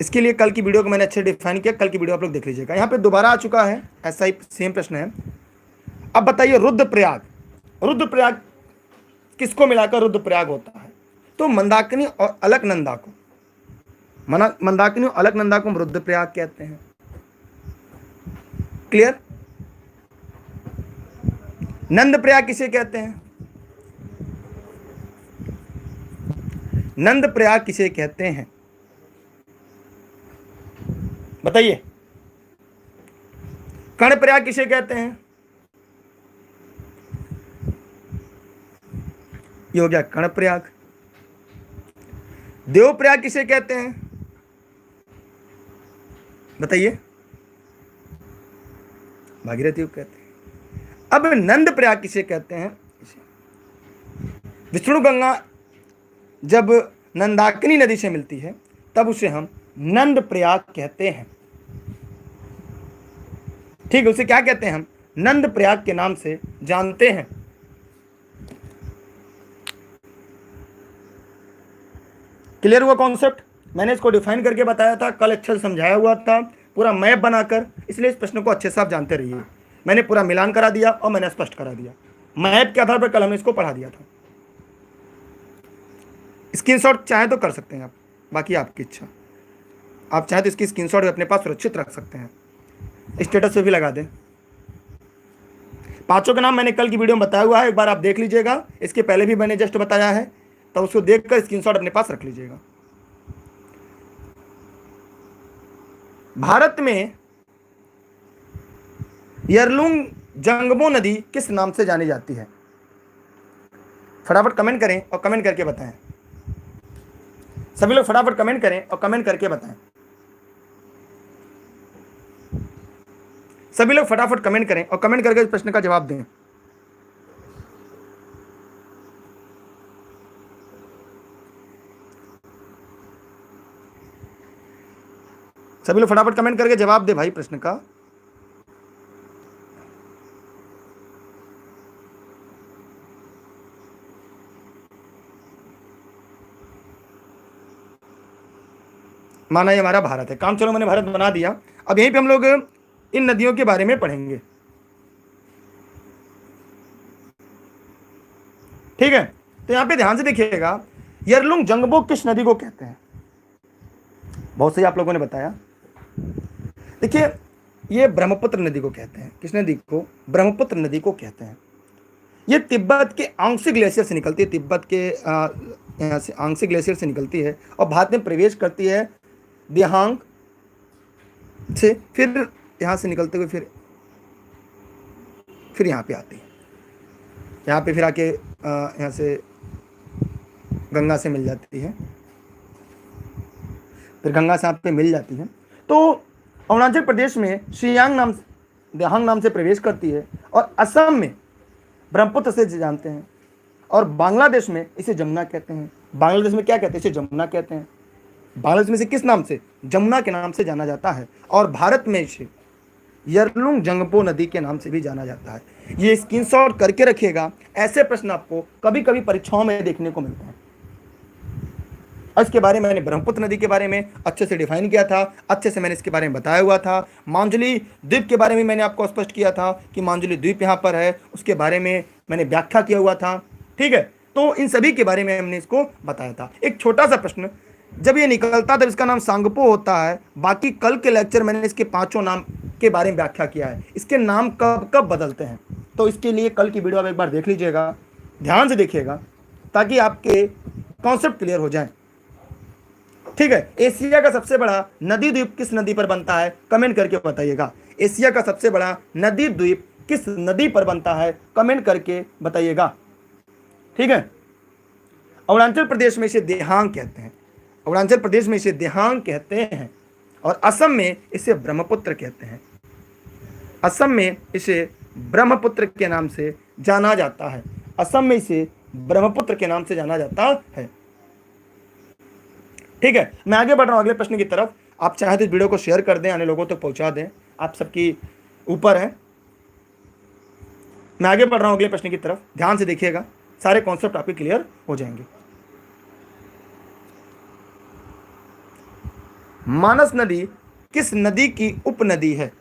इसके लिए कल की वीडियो को मैंने अच्छे डिफाइन किया, कल की वीडियो आप लोग देख लीजिएगा। यहाँ पे दोबारा आ चुका है, ऐसा ही सेम प्रश्न है। अब बताइए, रुद्रप्रयाग, रुद्रप्रयाग किसको मिलाकर रुद्रप्रयाग होता है? तो मंदाकिनी और अलकनंदा को, मंदाकिनी और अलकनंदा को हम रुद्रप्रयाग कहते हैं। क्लियर? नंद प्रयाग किसे कहते हैं? नंद प्रयाग किसे कहते हैं बताइए। कर्ण प्रयाग किसे कहते हैं? ये हो गया कर्ण प्रयाग। देव प्रयाग किसे कहते हैं बताइए? भागीरथी को कहते हैं। अब नंद प्रयाग किसे कहते हैं? विष्णु गंगा जब नंदाकिनी नदी से मिलती है तब उसे हम नंद प्रयाग कहते हैं। ठीक है, उसे क्या कहते हैं? हम नंद प्रयाग के नाम से जानते हैं। क्लियर हुआ कॉन्सेप्ट? मैंने इसको डिफाइन करके बताया था, कल अच्छे से समझाया हुआ था, पूरा मैप बनाकर, इसलिए इस प्रश्न को अच्छे से आप जानते रहिए। मैंने पूरा मिलान करा दिया और मैंने स्पष्ट करा दिया। मैप के आधार पर कल हमने इसको पढ़ा दिया था। स्क्रीनशॉट चाहे तो कर सकते हैं आप, बाकी आपकी इच्छा। आप चाहे तो इसकी स्क्रीनशॉट भी अपने पास सुरक्षित रख सकते हैं, स्टेटस पे भी लगा दें। पांचों के नाम मैंने कल की वीडियो में बताया हुआ है, एक बार आप देख लीजिएगा। इसके पहले भी मैंने जस्ट बताया है, तो उसको देखकर स्क्रीनशॉट अपने पास रख लीजिएगा। भारत में यरलुंग जंगबो नदी किस नाम से जानी जाती है? फटाफट कमेंट करें और कमेंट करके बताएं। सभी लोग फटाफट कमेंट करें और कमेंट करके बताएं। सभी लोग फटाफट कमेंट करें और कमेंट करके इस प्रश्न का जवाब दें। सभी लोग फटाफट कमेंट करके जवाब दे भाई प्रश्न का। माना ये हमारा भारत है, काम चलो मैंने भारत बना दिया। अब यहीं पे हम लोग इन नदियों के बारे में पढ़ेंगे। ठीक है, तो यहां पे ध्यान से देखिएगा, यरलुंग जंगबो किस नदी को कहते हैं? बहुत सही आप लोगों ने बताया। देखिए, ये ब्रह्मपुत्र नदी को कहते हैं। किस नदी को? ब्रह्मपुत्र नदी को कहते हैं। ये तिब्बत के आंशिक ग्लेशियर से निकलती है, तिब्बत के यहाँ से आंशिक ग्लेशियर से निकलती है और भारत में प्रवेश करती है देहांग से, फिर यहाँ से निकलते हुए फिर यहाँ पे आती है। यहाँ पे फिर आके यहाँ से गंगा से मिल जाती है, फिर गंगा से यहाँ पे मिल जाती है। तो अरुणाचल प्रदेश में शियांग नाम, देहांग नाम से प्रवेश करती है और असम में ब्रह्मपुत्र से जानते हैं, और बांग्लादेश में इसे जमुना कहते हैं। बांग्लादेश में क्या कहते हैं? इसे जमुना कहते हैं। बांग्लादेश में से किस नाम से? जमुना के नाम से जाना जाता है। और भारत में इसे यरलुंग जंगबो नदी के नाम से भी जाना जाता है। ये स्क्रीनशॉट करके रखिएगा, ऐसे प्रश्न आपको कभी कभी परीक्षाओं में देखने को मिलते हैं। इसके बारे में मैंने ब्रह्मपुत्र नदी के बारे में अच्छे से डिफाइन किया था, अच्छे से मैंने इसके बारे में बताया हुआ था। मांजुली द्वीप के बारे में मैंने आपको स्पष्ट किया था कि मांजुली द्वीप यहाँ पर है, उसके बारे में मैंने व्याख्या किया हुआ था। ठीक है, तो इन सभी के बारे में हमने इसको बताया था। एक छोटा सा प्रश्न, जब ये निकलता तब इसका नाम सांगपो होता है। बाकी कल के लेक्चर मैंने इसके पांचों नाम के बारे में व्याख्या किया है, इसके नाम कब कब बदलते हैं। तो इसके लिए कल की वीडियो आप एक बार देख लीजिएगा, ध्यान से देखिएगा, ताकि आपके कॉन्सेप्ट क्लियर हो जाए। ठीक है, एशिया का सबसे बड़ा नदी द्वीप किस नदी पर बनता है? कमेंट करके बताइएगा। एशिया का सबसे बड़ा नदी द्वीप किस नदी पर बनता है? कमेंट करके बताइएगा। ठीक है, अरुणाचल प्रदेश में इसे देहांग कहते हैं। अरुणाचल प्रदेश में इसे देहांग कहते हैं और असम में इसे ब्रह्मपुत्र कहते हैं। असम में इसे ब्रह्मपुत्र के नाम से जाना जाता है। असम में इसे ब्रह्मपुत्र के नाम से जाना जाता है। ठीक है, मैं आगे बढ़ रहा हूं अगले प्रश्न की तरफ। आप चाहे तो इस वीडियो को शेयर कर दें, अन्य लोगों तक पहुंचा दें, आप सबकी ऊपर है। मैं आगे बढ़ रहा हूं अगले प्रश्न की तरफ, ध्यान से देखिएगा, सारे कॉन्सेप्ट आपके क्लियर हो जाएंगे। मानस नदी किस नदी की उपनदी है?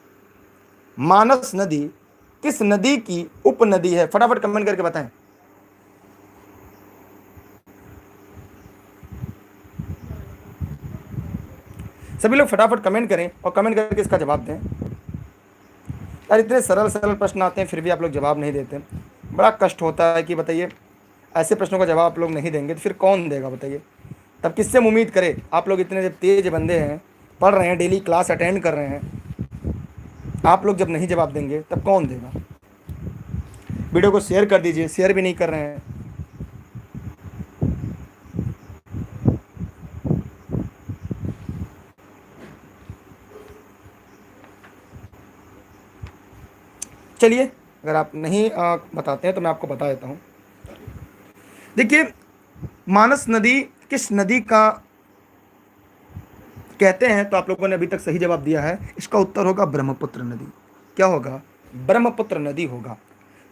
मानस नदी किस नदी की उपनदी है? फटाफट कमेंट करके बताएं। सभी लोग फटाफट कमेंट करें और कमेंट करके इसका जवाब दें। यार इतने सरल सरल प्रश्न आते हैं फिर भी आप लोग जवाब नहीं देते। बड़ा कष्ट होता है कि बताइए ऐसे प्रश्नों का जवाब आप लोग नहीं देंगे तो फिर कौन देगा बताइए। तब किससे हम उम्मीद करें? आप लोग इतने जब तेज बंदे हैं, पढ़ रहे हैं, डेली क्लास अटेंड कर रहे हैं, आप लोग जब नहीं जवाब देंगे तब कौन देगा? वीडियो को शेयर कर दीजिए, शेयर भी नहीं कर रहे हैं। चलिए, अगर आप नहीं बताते हैं तो मैं आपको बता देता हूँ। देखिए, मानस नदी किस नदी का कहते हैं? तो आप लोगों ने अभी तक सही जवाब दिया है। इसका उत्तर होगा ब्रह्मपुत्र नदी। क्या होगा? ब्रह्मपुत्र नदी होगा।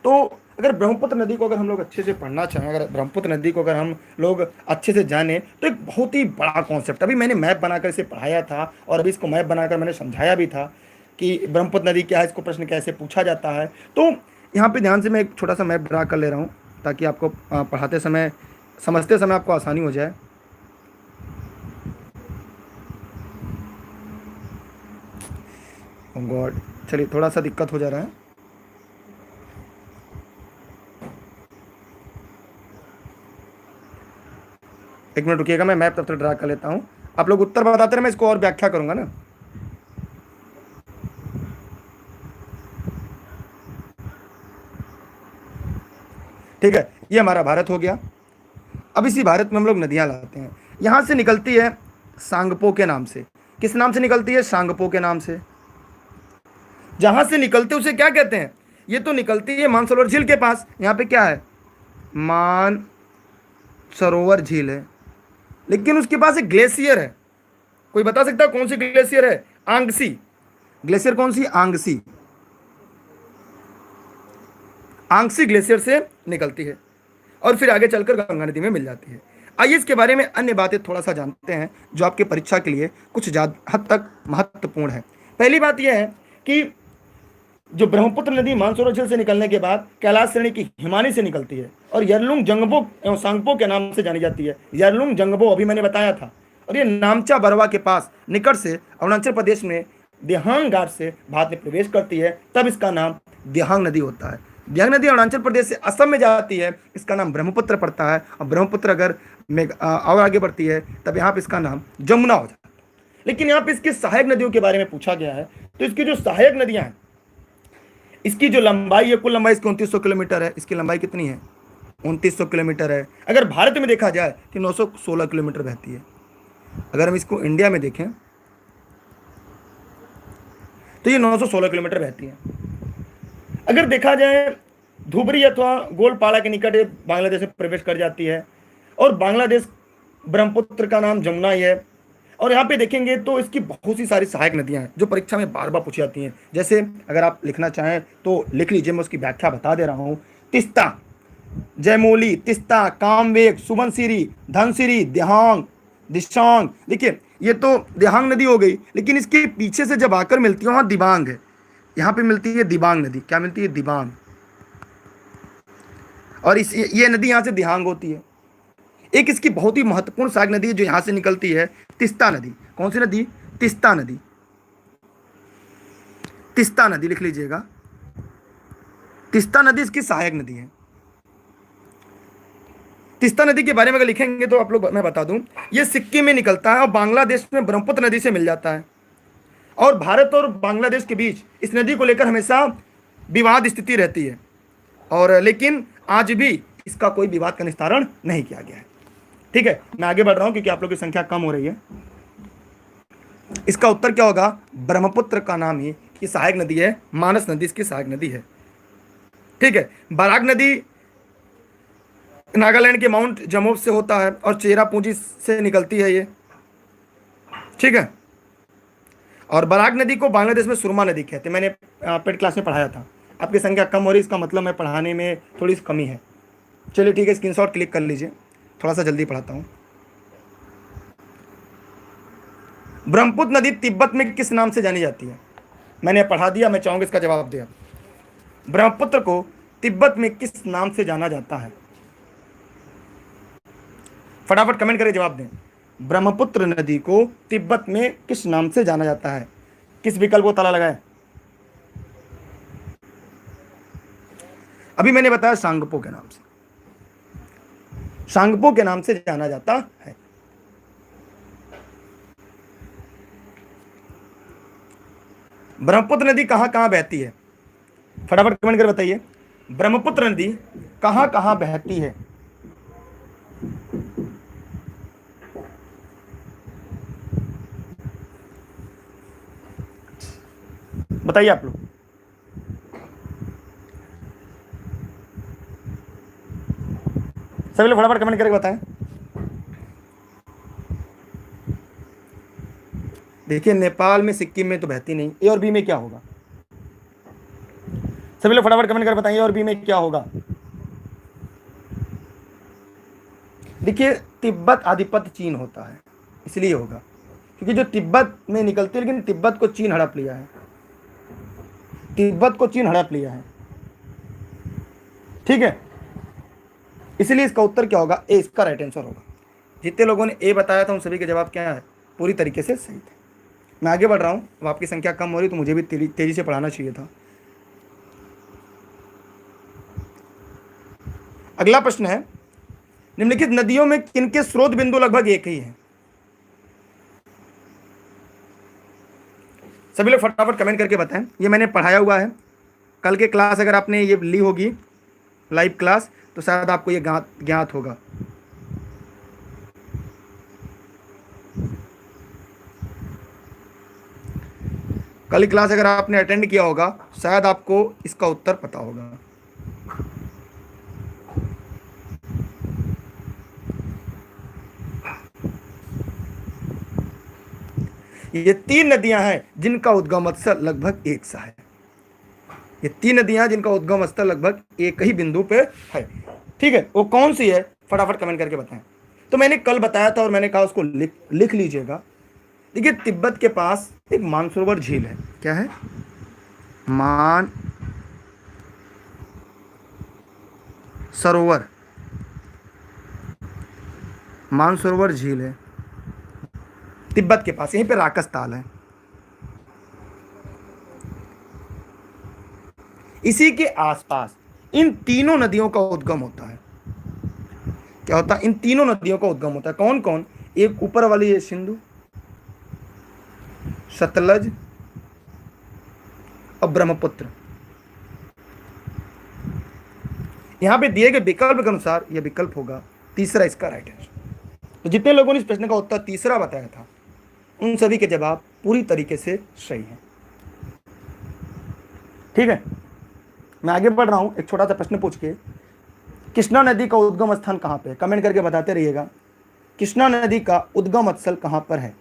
तो अगर ब्रह्मपुत्र नदी को अगर हम लोग अच्छे से पढ़ना चाहें, अगर ब्रह्मपुत्र नदी को अगर हम लोग अच्छे से जानें, तो एक बहुत ही बड़ा कॉन्सेप्ट, अभी मैंने मैप बनाकर इसे पढ़ाया था और अभी इसको मैप बनाकर मैंने समझाया भी था कि ब्रह्मपुत्र नदी क्या है, इसको प्रश्न कैसे पूछा जाता है। तो यहाँ पे ध्यान से मैं एक छोटा सा मैप ड्रा कर ले रहा हूँ ताकि आपको पढ़ाते समय, समझते समय आपको आसानी हो जाए। गॉड, चलिए थोड़ा सा दिक्कत हो जा रहा है। एक मिनट रुकिएगा, मैं मैप तब तक ड्रा कर लेता हूँ। आप लोग उत्तर बताते रहे, मैं इसको और व्याख्या करूंगा ना। ठीक है, ये हमारा भारत हो गया। अब इसी भारत में हम लोग नदियां लाते हैं। यहां से निकलती है सांगपो के नाम से। किस नाम से निकलती है? सांगपो के नाम से। जहां से निकलते उसे क्या कहते हैं? ये तो निकलती है मानसरोवर झील के पास। यहाँ पे क्या है? मानसरोवर झील है, लेकिन उसके पास एक ग्लेशियर है। कोई बता सकता है कौन सी ग्लेशियर है? आंगसी ग्लेशियर। कौन सी? आंगसी। आंगसी ग्लेशियर से निकलती है और फिर आगे चलकर गंगा नदी में मिल जाती है। आइए इसके बारे में अन्य बातें थोड़ा सा जानते हैं जो आपके परीक्षा के लिए कुछ ज्यादा हद तक महत्वपूर्ण है। पहली बात यह है कि जो ब्रह्मपुत्र नदी मानसरोवर झील से निकलने के बाद कैलाश श्रेणी की हिमानी से निकलती है और यरलुंग जंगबो एवं सांगपो के नाम से जानी जाती है। यरलुंग जंगबो अभी मैंने बताया था, और ये नामचा बरवा के पास निकट से अरुणाचल प्रदेश में दिहांग घाट से भारत में प्रवेश करती है, तब इसका नाम दिहांग नदी होता है। दिहांग नदी अरुणाचल प्रदेश से असम में जाती है, इसका नाम ब्रह्मपुत्र पड़ता है। और ब्रह्मपुत्र अगर और आगे बढ़ती है तब यहाँ पे इसका नाम जमुना हो जाता है। लेकिन यहाँ पे इसकी सहायक नदियों के बारे में पूछा गया है, तो इसकी जो सहायक नदियां हैं, इसकी जो लंबाई है, कुल लंबाई इसकी 2900 किलोमीटर है। इसकी लंबाई कितनी है? 2900 किलोमीटर है। अगर भारत में देखा जाए तो 916 किलोमीटर बहती है। अगर हम इसको इंडिया में देखें तो ये 916 किलोमीटर बहती है। अगर देखा जाए धुबरी अथवा गोलपाड़ा के निकट बांग्लादेश में प्रवेश कर जाती है, और बांग्लादेश ब्रह्मपुत्र का नाम जमुना ही है। और यहाँ पे देखेंगे तो इसकी बहुत सी सारी सहायक नदियाँ हैं जो परीक्षा में बार बार पूछी जाती हैं। जैसे अगर आप लिखना चाहें तो लिख लीजिए, मैं उसकी व्याख्या बता दे रहा हूँ। तिस्ता, जयमोली, तिस्ता, कामवेग, सुबनसिरी, धनसिरी, दिहांग, दिशांग। देखिए ये तो दिहांग नदी हो गई, लेकिन इसके पीछे से जब आकर मिलती है वहाँ दिबांग है। यहाँ पे मिलती है दिबांग नदी। क्या मिलती है? दिबांग। और इस ये नदी यहाँ से दिहांग होती है। एक इसकी बहुत ही महत्वपूर्ण सहायक नदी है जो यहां से निकलती है, तिस्ता नदी। कौन सी नदी? तिस्ता नदी। तिस्ता नदी लिख लीजिएगा। तिस्ता नदी इसकी सहायक नदी है। तिस्ता नदी के बारे में अगर लिखेंगे तो आप लोग, मैं बता दूं, ये सिक्किम में निकलता है और बांग्लादेश में ब्रह्मपुत्र नदी से मिल जाता है। और भारत और बांग्लादेश के बीच इस नदी को लेकर हमेशा विवाद स्थिति रहती है, और लेकिन आज भी इसका कोई विवाद का निस्तारण नहीं किया गया है। ठीक है, मैं आगे बढ़ रहा हूं क्योंकि आप लोगों की संख्या कम हो रही है। इसका उत्तर क्या होगा? ब्रह्मपुत्र का नाम ही ये सहायक नदी है, मानस नदी इसकी सहायक नदी है। ठीक है, बराक नदी नागालैंड के माउंट जमोब से होता है और चेरापूंजी से निकलती है ये। ठीक है, और बराक नदी को बांग्लादेश में सुरमा नदी कहते हैं। मैंने पेड क्लास में पढ़ाया था। आपकी संख्या कम हो रही, इसका मतलब मैं पढ़ाने में थोड़ी सी कमी है। चलिए ठीक है, स्क्रीनशॉट क्लिक कर लीजिए, थोड़ा सा जल्दी पढ़ाता हूं। ब्रह्मपुत्र नदी तिब्बत में किस नाम से जानी जाती है? मैंने पढ़ा दिया, मैं चाहूंगा इसका जवाब दिया। ब्रह्मपुत्र को तिब्बत में किस नाम से जाना जाता है? फटाफट कमेंट करके जवाब दें। ब्रह्मपुत्र नदी को तिब्बत में किस नाम से जाना जाता है? किस विकल्प को ताला लगाए? अभी मैंने बताया सांगपो के नाम से, सांगपो के नाम से जाना जाता है। ब्रह्मपुत्र नदी कहां कहां बहती है? फटाफट कमेंट कर बताइए, ब्रह्मपुत्र नदी कहां कहां बहती है? बताइए आप लोग। सभी लोग फटाफट कमेंट करके बताएं। देखिए नेपाल में, सिक्किम में तो बहती नहीं। ए और बी में क्या होगा? सभी लोग फटाफट कमेंट कर बताइए, और बी में क्या होगा? देखिए तिब्बत आधिपत्य चीन होता है, इसलिए होगा, क्योंकि जो तिब्बत में निकलती है, लेकिन तिब्बत को चीन हड़प लिया है, तिब्बत को चीन हड़प लिया है। ठीक है, इसलिए इसका उत्तर क्या होगा? ए इसका राइट आंसर होगा। जितने लोगों ने ए बताया था उन सभी के जवाब क्या है? पूरी तरीके से सही थे। मैं आगे बढ़ रहा हूं, अब आपकी संख्या कम हो रही तो मुझे भी तेजी से पढ़ाना चाहिए था। अगला प्रश्न है, निम्नलिखित नदियों में किनके स्रोत बिंदु लगभग एक ही है? सभी लोग फटाफट कमेंट करके बताएं। ये मैंने पढ़ाया हुआ है, कल के क्लास अगर आपने ये ली होगी लाइव क्लास तो शायद आपको ये ज्ञात होगा। कल की क्लास अगर आपने अटेंड किया होगा शायद आपको इसका उत्तर पता होगा। ये 3 नदियां हैं जिनका उद्गम स्थल लगभग एक सा है। ये 3 नदियां जिनका उद्गम स्थल लगभग एक ही बिंदु पे है। ठीक है, वो कौन सी है? फटाफट कमेंट करके बताएं। तो मैंने कल बताया था और मैंने कहा उसको लिख लीजिएगा। देखिए तिब्बत के पास एक मानसरोवर झील है। क्या है? मानसरोवर झील है तिब्बत के पास, यहीं पे राकस ताल है। इसी के आसपास इन तीनों नदियों का उद्गम होता है। क्या होता है? इन तीनों नदियों का उद्गम होता है। कौन कौन? एक ऊपर वाली है सिंधु, सतलज और ब्रह्मपुत्र। यहां पे दिए गए विकल्प के अनुसार यह विकल्प होगा तीसरा इसका राइट आंसर। तो जितने लोगों ने इस प्रश्न का उत्तर तीसरा बताया था उन सभी के जवाब पूरी तरीके से सही है। ठीक है, मैं आगे बढ़ रहा हूं। एक छोटा सा प्रश्न पूछ के, कृष्णा नदी का उद्गम स्थान कहां पे है? कमेंट करके बताते रहिएगा कृष्णा नदी का उद्गम स्थल कहां पर है।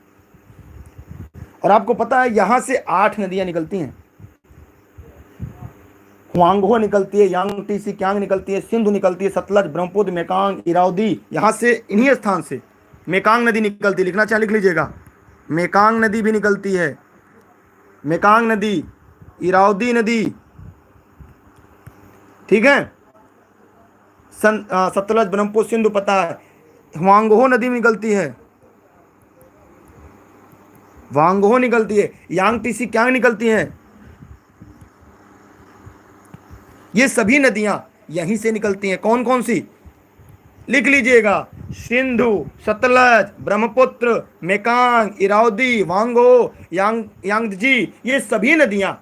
और आपको पता है यहां से 8 नदियां निकलती हैं। हुआंगहो निकलती है, यांगटी सिक्यांग निकलती है, सिंधु निकलती है, सतलज, ब्रह्मपुत्र, मेकांग, इरावदी। यहां से इन्हीं स्थान से मेकांग नदी निकलती है। लिखना चाहे लिख लीजिएगा, मेकांग नदी भी निकलती है। मेकांग नदी, इरावदी नदी, ठीक है, सतलज, ब्रह्मपुत्र, सिंधु पता है। हुआंगहो नदी निकलती है, वांगहो निकलती है, यांगटी सिक्यांग निकलती है। ये सभी नदियां यहीं से निकलती हैं। कौन कौन सी? लिख लीजिएगा, सिंधु, सतलज, ब्रह्मपुत्र, मेकांग, इरावदी, वांगो, यांगजी। ये सभी नदियां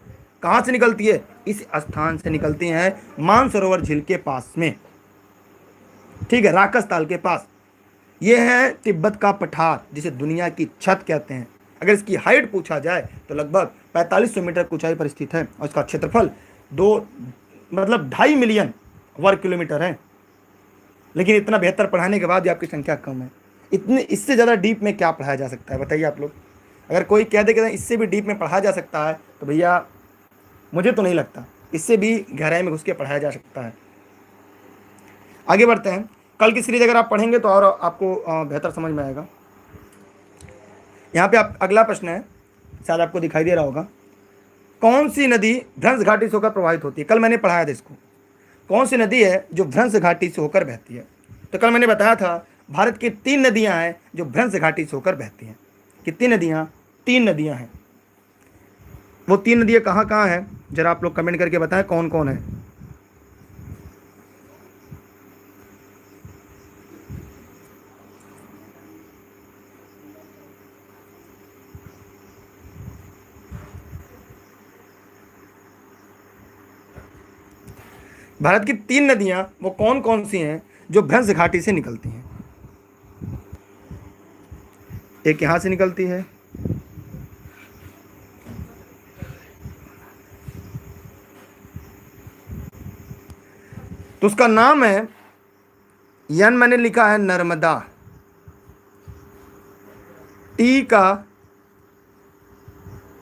कहां से निकलती है? इस स्थान से निकलती हैं, मानसरोवर झील के पास में। ठीक है, राकस ताल के पास। यह है तिब्बत का पठार, जिसे दुनिया की छत कहते हैं। अगर इसकी हाइट पूछा जाए तो लगभग 4500 मीटर की ऊंचाई पर स्थित है और इसका क्षेत्रफल 2.5 मिलियन वर्ग किलोमीटर है। लेकिन इतना बेहतर पढ़ाने के बाद भी आपकी संख्या कम है। इतने इससे ज़्यादा डीप में क्या पढ़ाया जा सकता है बताइए आप लोग? अगर कोई कह दे कि इससे भी डीप में पढ़ाया जा सकता है तो भैया मुझे तो नहीं लगता। इससे भी गहराई में घुस के पढ़ाया जा सकता है। आगे बढ़ते हैं। कल की सीरीज अगर आप पढ़ेंगे तो और आपको बेहतर समझ में आएगा। यहाँ पे आप अगला प्रश्न है, शायद आपको दिखाई दे रहा होगा। कौन सी नदी भ्रंश घाटी से होकर प्रवाहित होती है? कल मैंने पढ़ाया था इसको। कौन सी नदी है जो भ्रंश घाटी से होकर बहती है? तो कल मैंने बताया था भारत की 3 नदियां हैं जो भ्रंश घाटी से होकर बहती हैं। कितनी नदियां? 3 नदियां हैं। वो 3 नदियां कहाँ कहाँ हैं जरा आप लोग कमेंट करके बताएं कौन कौन है। भारत की 3 नदियां वो कौन कौन सी हैं जो भ्रंश घाटी से निकलती हैं? एक यहां से निकलती है, तो उसका नाम है, यन मैंने लिखा है नर्मदा, टी का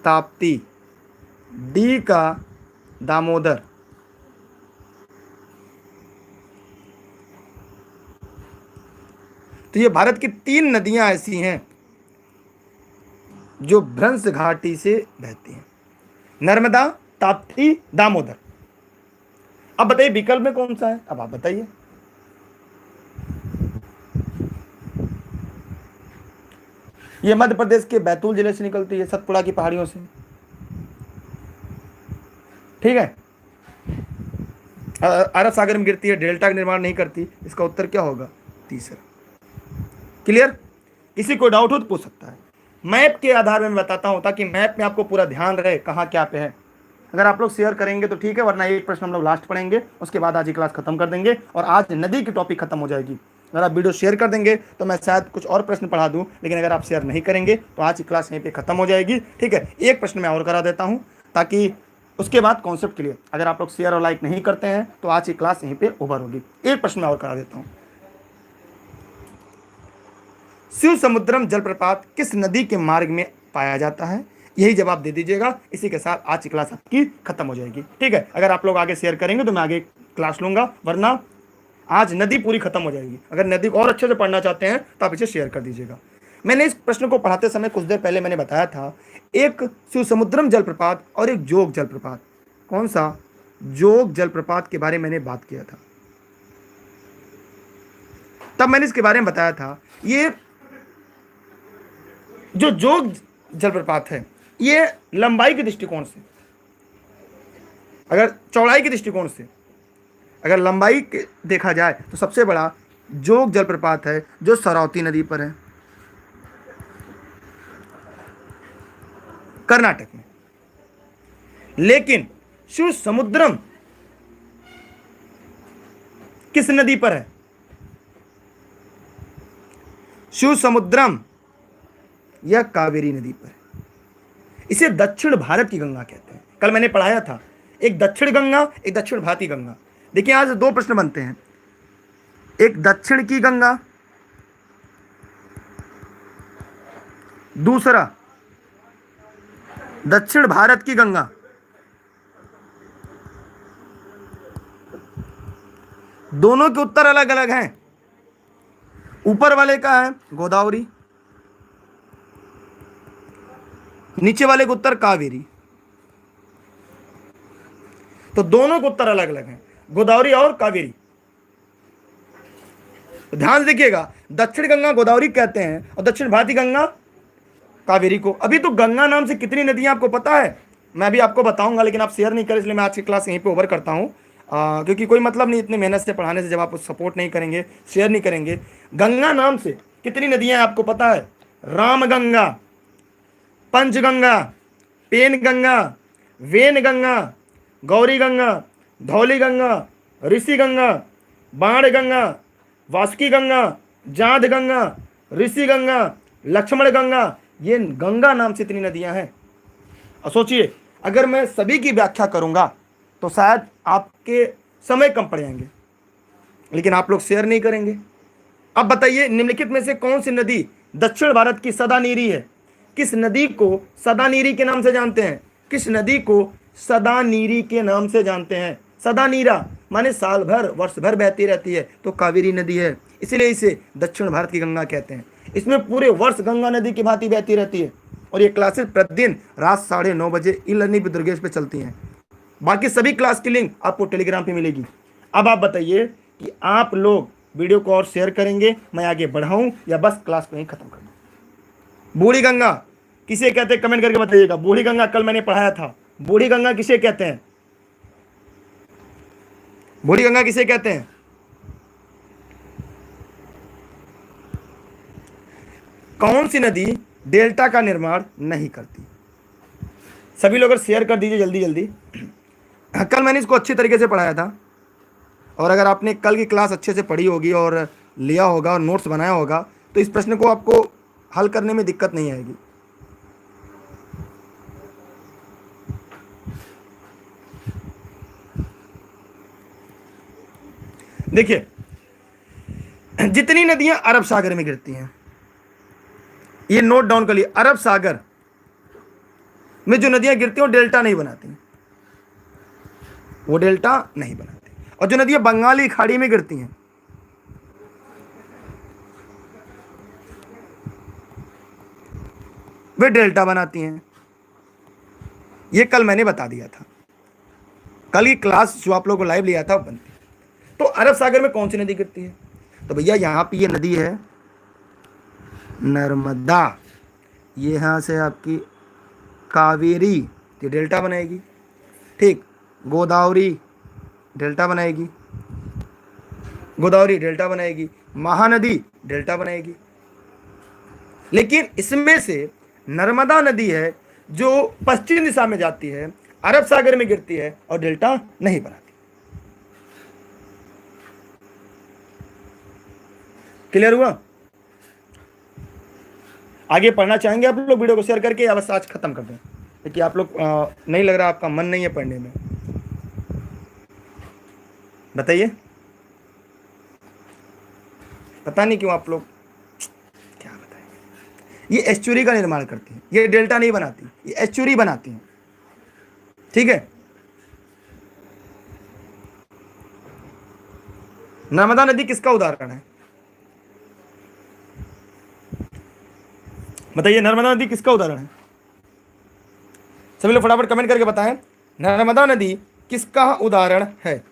ताप्ती, डी का दामोदर। तो ये भारत की 3 नदियां ऐसी हैं जो भ्रंश घाटी से बहती हैं, नर्मदा, ताप्ती, दामोदर। अब बताइए विकल्प में कौन सा है, अब आप बताइए। ये मध्य प्रदेश के बैतूल जिले से निकलती है, सतपुड़ा की पहाड़ियों से। ठीक है, अरब सागर में गिरती है, डेल्टा का निर्माण नहीं करती। इसका उत्तर क्या होगा? तीसरा। क्लियर? किसी को डाउट हो तो पूछ सकता है। मैप के आधार में मैं बताता हूं ताकि मैप में आपको पूरा ध्यान रहे कहाँ क्या पे है। अगर आप लोग शेयर करेंगे तो ठीक है, वरना एक प्रश्न हम लोग लास्ट पढ़ेंगे, उसके बाद आज की क्लास खत्म कर देंगे और आज नदी की टॉपिक खत्म हो जाएगी। अगर आप वीडियो शेयर कर देंगे तो मैं शायद कुछ और प्रश्न पढ़ा दूं, लेकिन अगर आप शेयर नहीं करेंगे तो आज की क्लास यहीं पे खत्म हो जाएगी। ठीक है, एक प्रश्न मैं और करा देता हूं ताकि उसके बाद कॉन्सेप्ट क्लियर। अगर आप लोग शेयर और लाइक नहीं करते हैं तो आज की क्लास यहीं पे ओवर होगी। एक प्रश्न मैं और करा देता हूं। शिव समुद्रम जलप्रपात किस नदी के मार्ग में पाया जाता है? यही जवाब दे दीजिएगा। इसी के साथ आज की क्लास आपकी खत्म हो जाएगी। ठीक है, अगर आप लोग आगे शेयर करेंगे तो मैं आगे क्लास लूंगा, वरना आज नदी पूरी खत्म हो जाएगी। अगर नदी को और अच्छे से पढ़ना चाहते हैं तो आप इसे शेयर कर दीजिएगा। मैंने इस प्रश्न को पढ़ाते समय कुछ देर पहले मैंने बताया था, एक शिव समुद्रम जलप्रपात और एक जोग जलप्रपात। कौन सा? जोग जलप्रपात के बारे में मैंने बात किया था, तब मैंने इसके बारे में बताया था। ये जो जोग जलप्रपात है, ये लंबाई के दृष्टिकोण से, अगर चौड़ाई के दृष्टिकोण से अगर लंबाई के देखा जाए तो सबसे बड़ा जोग जलप्रपात है जो सरौती नदी पर है, कर्नाटक में। लेकिन शिव समुद्रम किस नदी पर है? शिव समुद्रम यह कावेरी नदी पर है। इसे दक्षिण भारत की गंगा कहते हैं। कल मैंने पढ़ाया था, एक दक्षिण गंगा, एक दक्षिण भारत की गंगा। देखिए आज 2 प्रश्न बनते हैं, एक दक्षिण की गंगा, दूसरा दक्षिण भारत की गंगा। दोनों के उत्तर अलग अलग हैं। ऊपर वाले का है गोदावरी, नीचे वाले का उत्तर कावेरी। तो दोनों के उत्तर अलग अलग हैं, गोदावरी और कावेरी। तो ध्यान से देखिएगा, दक्षिण गंगा गोदावरी कहते हैं और दक्षिण भारतीय गंगा कावेरी को। अभी तो गंगा नाम से कितनी नदियां आपको पता है? मैं अभी आपको बताऊंगा, लेकिन आप शेयर नहीं करें, इसलिए मैं आज की क्लास यहीं पे ओवर करता हूं। क्योंकि कोई मतलब नहीं इतनी मेहनत से पढ़ाने से जब आप सपोर्ट नहीं करेंगे, शेयर नहीं करेंगे। गंगा नाम से कितनी नदियां आपको पता है? रामगंगा, पंचगंगा, पेनगंगा, वेनगंगा, गौरी गंगा, धौली गंगा, ऋषि गंगा, बाण गंगा, वासुकी गंगा, जाध गंगा, ऋषि गंगा, लक्ष्मण गंगा। ये गंगा नाम से इतनी नदियां हैं। और सोचिए, अगर मैं सभी की व्याख्या करूंगा तो शायद आपके समय कम पड़ जाएंगे, लेकिन आप लोग शेयर नहीं करेंगे। अब बताइए, निम्नलिखित में से कौन सी नदी दक्षिण भारत की सदा नीरी है? किस नदी को सदा नीरी के नाम से जानते हैं? किस नदी को सदा नीरी के नाम से जानते हैं? सदा नीरा माने साल भर, वर्ष भर बहती रहती है, तो कावेरी नदी है। इसलिए इसे दक्षिण भारत की गंगा कहते हैं। इसमें पूरे वर्ष गंगा नदी की भांति बहती रहती है। और ये क्लासेस प्रतिदिन रात 9:30 बजे ई लर्निंग विद दुर्गेश पे चलती हैं। बाकी सभी क्लास की लिंक आपको टेलीग्राम पे मिलेगी। अब आप बताइए कि आप लोग वीडियो को और शेयर करेंगे, मैं आगे बढ़ाऊं, या बस क्लास को ही खत्म कर दूं? बूढ़ी गंगा किसे कहते हैं? कमेंट करके बताइएगा। बूढ़ी गंगा कल मैंने पढ़ाया था। बूढ़ी गंगा किसे कहते हैं? बूढ़ी गंगा किसे कहते हैं? कौन सी नदी डेल्टा का निर्माण नहीं करती? सभी लोग शेयर कर दीजिए जल्दी जल्दी। कल मैंने इसको अच्छी तरीके से पढ़ाया था। और अगर आपने कल की क्लास अच्छे से पढ़ी होगी और लिया होगा और नोट्स बनाया होगा तो इस प्रश्न को आपको हल करने में दिक्कत नहीं आएगी। देखिए, जितनी नदियां अरब सागर में गिरती हैं, ये नोट डाउन कर लिए, अरब सागर में जो नदियां गिरती हैं वो डेल्टा नहीं बनाती, वो डेल्टा नहीं बनाती। और जो नदियां बंगाली खाड़ी में गिरती हैं वे डेल्टा बनाती हैं। ये कल मैंने बता दिया था, कल की क्लास जो आप लोगों को लाइव लिया था वो बनती। तो अरब सागर में कौन सी नदी गिरती है? तो भैया यहाँ पे ये नदी है नर्मदा, ये यहाँ से आपकी कावेरी, ये डेल्टा बनाएगी। ठीक, गोदावरी डेल्टा बनाएगी, गोदावरी डेल्टा बनाएगी, महानदी डेल्टा बनाएगी। लेकिन इसमें से नर्मदा नदी है जो पश्चिम दिशा में जाती है, अरब सागर में गिरती है और डेल्टा नहीं बनाती। क्लियर हुआ? आगे पढ़ना चाहेंगे आप लोग वीडियो को शेयर करके, या बस आज खत्म कर दें? क्योंकि आप लोग नहीं लग रहा, आपका मन नहीं है पढ़ने में, बताइए। पता नहीं क्यों आप लोग, क्या बताएं। ये एस्चुरी का निर्माण करती है, ये डेल्टा नहीं बनाती, ये एस्चुरी बनाती है। ठीक है, नर्मदा नदी किसका उदाहरण है? बताइए, नर्मदा नदी किसका उदाहरण है? सभी लोग फटाफट कमेंट करके बताएं, नर्मदा नदी किसका उदाहरण है?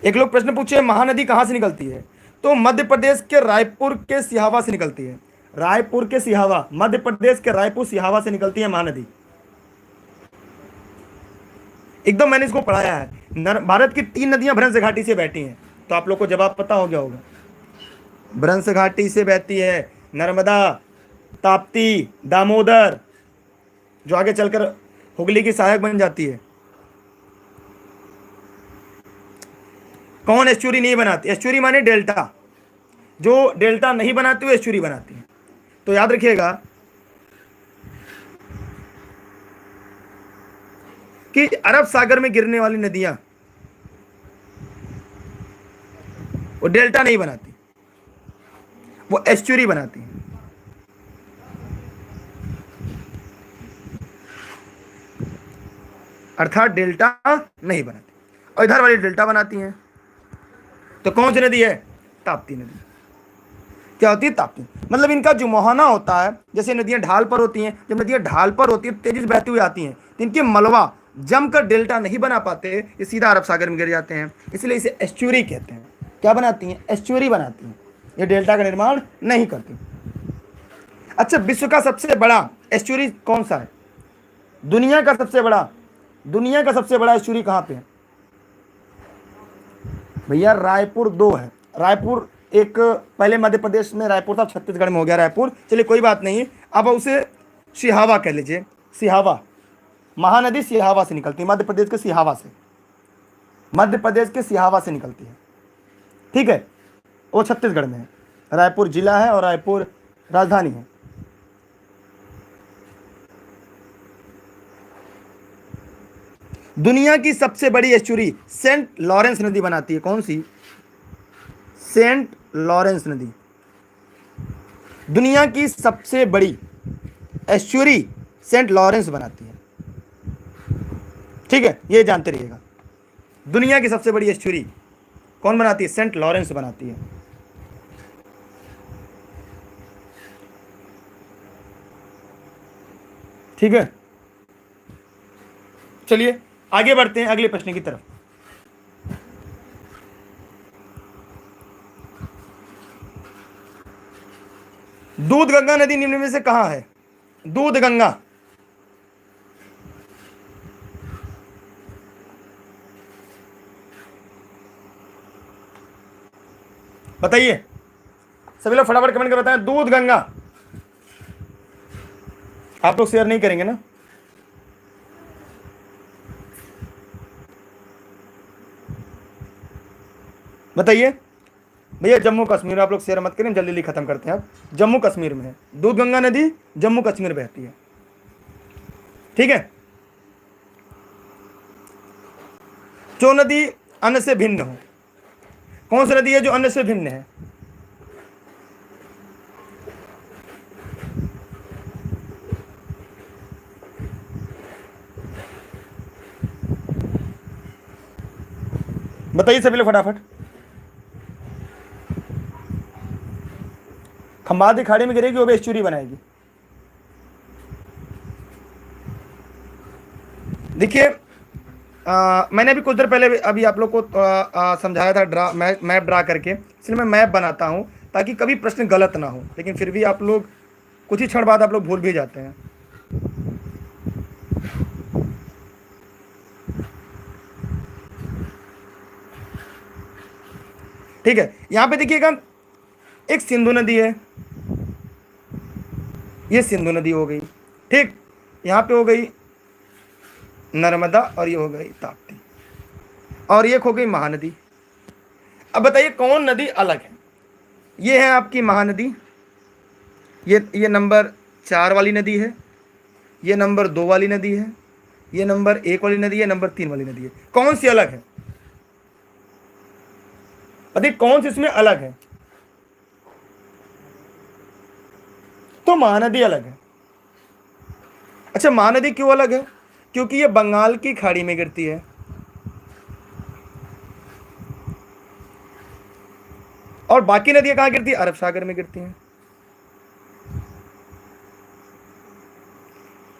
एक लोग प्रश्न पूछे महानदी कहां से निकलती है, तो मध्य प्रदेश के रायपुर के सिहावा से निकलती है। रायपुर के सिहावा, मध्य प्रदेश के रायपुर सिहावा से निकलती है महानदी। एकदम मैंने इसको पढ़ाया है। भारत की 3 नदियां भ्रंश घाटी से बहती हैं, तो आप लोग को जवाब पता हो गया होगा। भ्रंश घाटी से बहती है नर्मदा, ताप्ती, दामोदर, जो आगे चलकर हुगली की सहायक बन जाती है। कौन एस्चुरी नहीं बनाती? एस्चुरी माने डेल्टा, जो डेल्टा नहीं बनाती वो एस्चुरी बनाती है। तो याद रखिएगा कि अरब सागर में गिरने वाली नदियां वो डेल्टा नहीं बनाती, वो एस्चुरी बनाती है। अर्थात डेल्टा नहीं बनाती, और इधर वाली डेल्टा बनाती हैं। तो कौन सी नदी है? ताप्ती नदी। क्या होती है? ताप्ती। मतलब इनका जो मुहाना होता है, जैसे नदियां ढाल पर होती हैं, जब नदियां ढाल पर होती है तेजी से बहती हुई आती हैं, तो इनके मलबा जमकर डेल्टा नहीं बना पाते, ये सीधा अरब सागर में गिर जाते हैं, इसलिए इसे एस्चुरी कहते हैं। क्या बनाती हैं? एस्चुरी बनाती हैं, ये डेल्टा का निर्माण नहीं करती। अच्छा, विश्व का सबसे बड़ा एस्चुरी कौन सा है? दुनिया का सबसे बड़ा एस्चुरी कहां पे है? भैया रायपुर 2 है। रायपुर एक, पहले मध्य प्रदेश में रायपुर था, छत्तीसगढ़ में हो गया रायपुर, चलिए कोई बात नहीं, अब उसे सिहावा कह लीजिए। सिहावा, महानदी सिहावा से निकलती है, मध्य प्रदेश के सिहावा से, मध्य प्रदेश के सिहावा से निकलती है। ठीक है, वो छत्तीसगढ़ में है, रायपुर जिला है और रायपुर राजधानी है। दुनिया की सबसे बड़ी एस्चुरी सेंट लॉरेंस नदी बनाती है। कौन सी? सेंट लॉरेंस नदी। दुनिया की सबसे बड़ी एस्चुरी सेंट लॉरेंस बनाती है। ठीक है, ये जानते रहिएगा, दुनिया की सबसे बड़ी एस्चुरी कौन बनाती है? सेंट लॉरेंस बनाती है। ठीक है, चलिए आगे बढ़ते हैं अगले प्रश्न की तरफ। दूध गंगा नदी निम्न में से कहां है? दूध गंगा, बताइए, सभी लोग फटाफट कमेंट कर बताएं। दूध गंगा, आप लोग शेयर नहीं करेंगे ना? बताइए भैया। जम्मू कश्मीर, आप लोग शेयर मत करें, जल्दी जल्दी खत्म करते हैं। आप जम्मू कश्मीर में है, दूध गंगा नदी जम्मू कश्मीर बहती है। ठीक है। जो नदी अन्य से भिन्न हो, कौन सी नदी है जो अन्य से भिन्न है? बताइए सभी लोग फटाफट। खंबात खाड़ी में गिरेगी, वो भी एस्चुरी बनाएगी। देखिए, मैंने अभी कुछ देर पहले अभी आप लोग को समझाया था मैप ड्रा करके, इसलिए मैं मैप बनाता हूं ताकि कभी प्रश्न गलत ना हो। लेकिन फिर भी आप लोग कुछ ही क्षण बाद आप लोग भूल भी जाते हैं। ठीक है, यहां पे देखिएगा, एक सिंधु नदी है, ये सिंधु नदी हो गई। ठीक, यहां पे हो गई नर्मदा और ये हो गई ताप्ती, और ये हो गई महानदी। अब बताइए कौन नदी अलग है? ये है आपकी महानदी, ये नंबर 4 वाली नदी है, ये नंबर 2 वाली नदी है, ये नंबर 1 वाली नदी है, नंबर 3 वाली नदी है। कौन सी अलग है? बताइए कौन सी इसमें अलग है? तो महानदी अलग है। अच्छा, महानदी क्यों अलग है? क्योंकि ये बंगाल की खाड़ी में गिरती है, और बाकी नदियां कहां गिरती है? अरब सागर में गिरती हैं।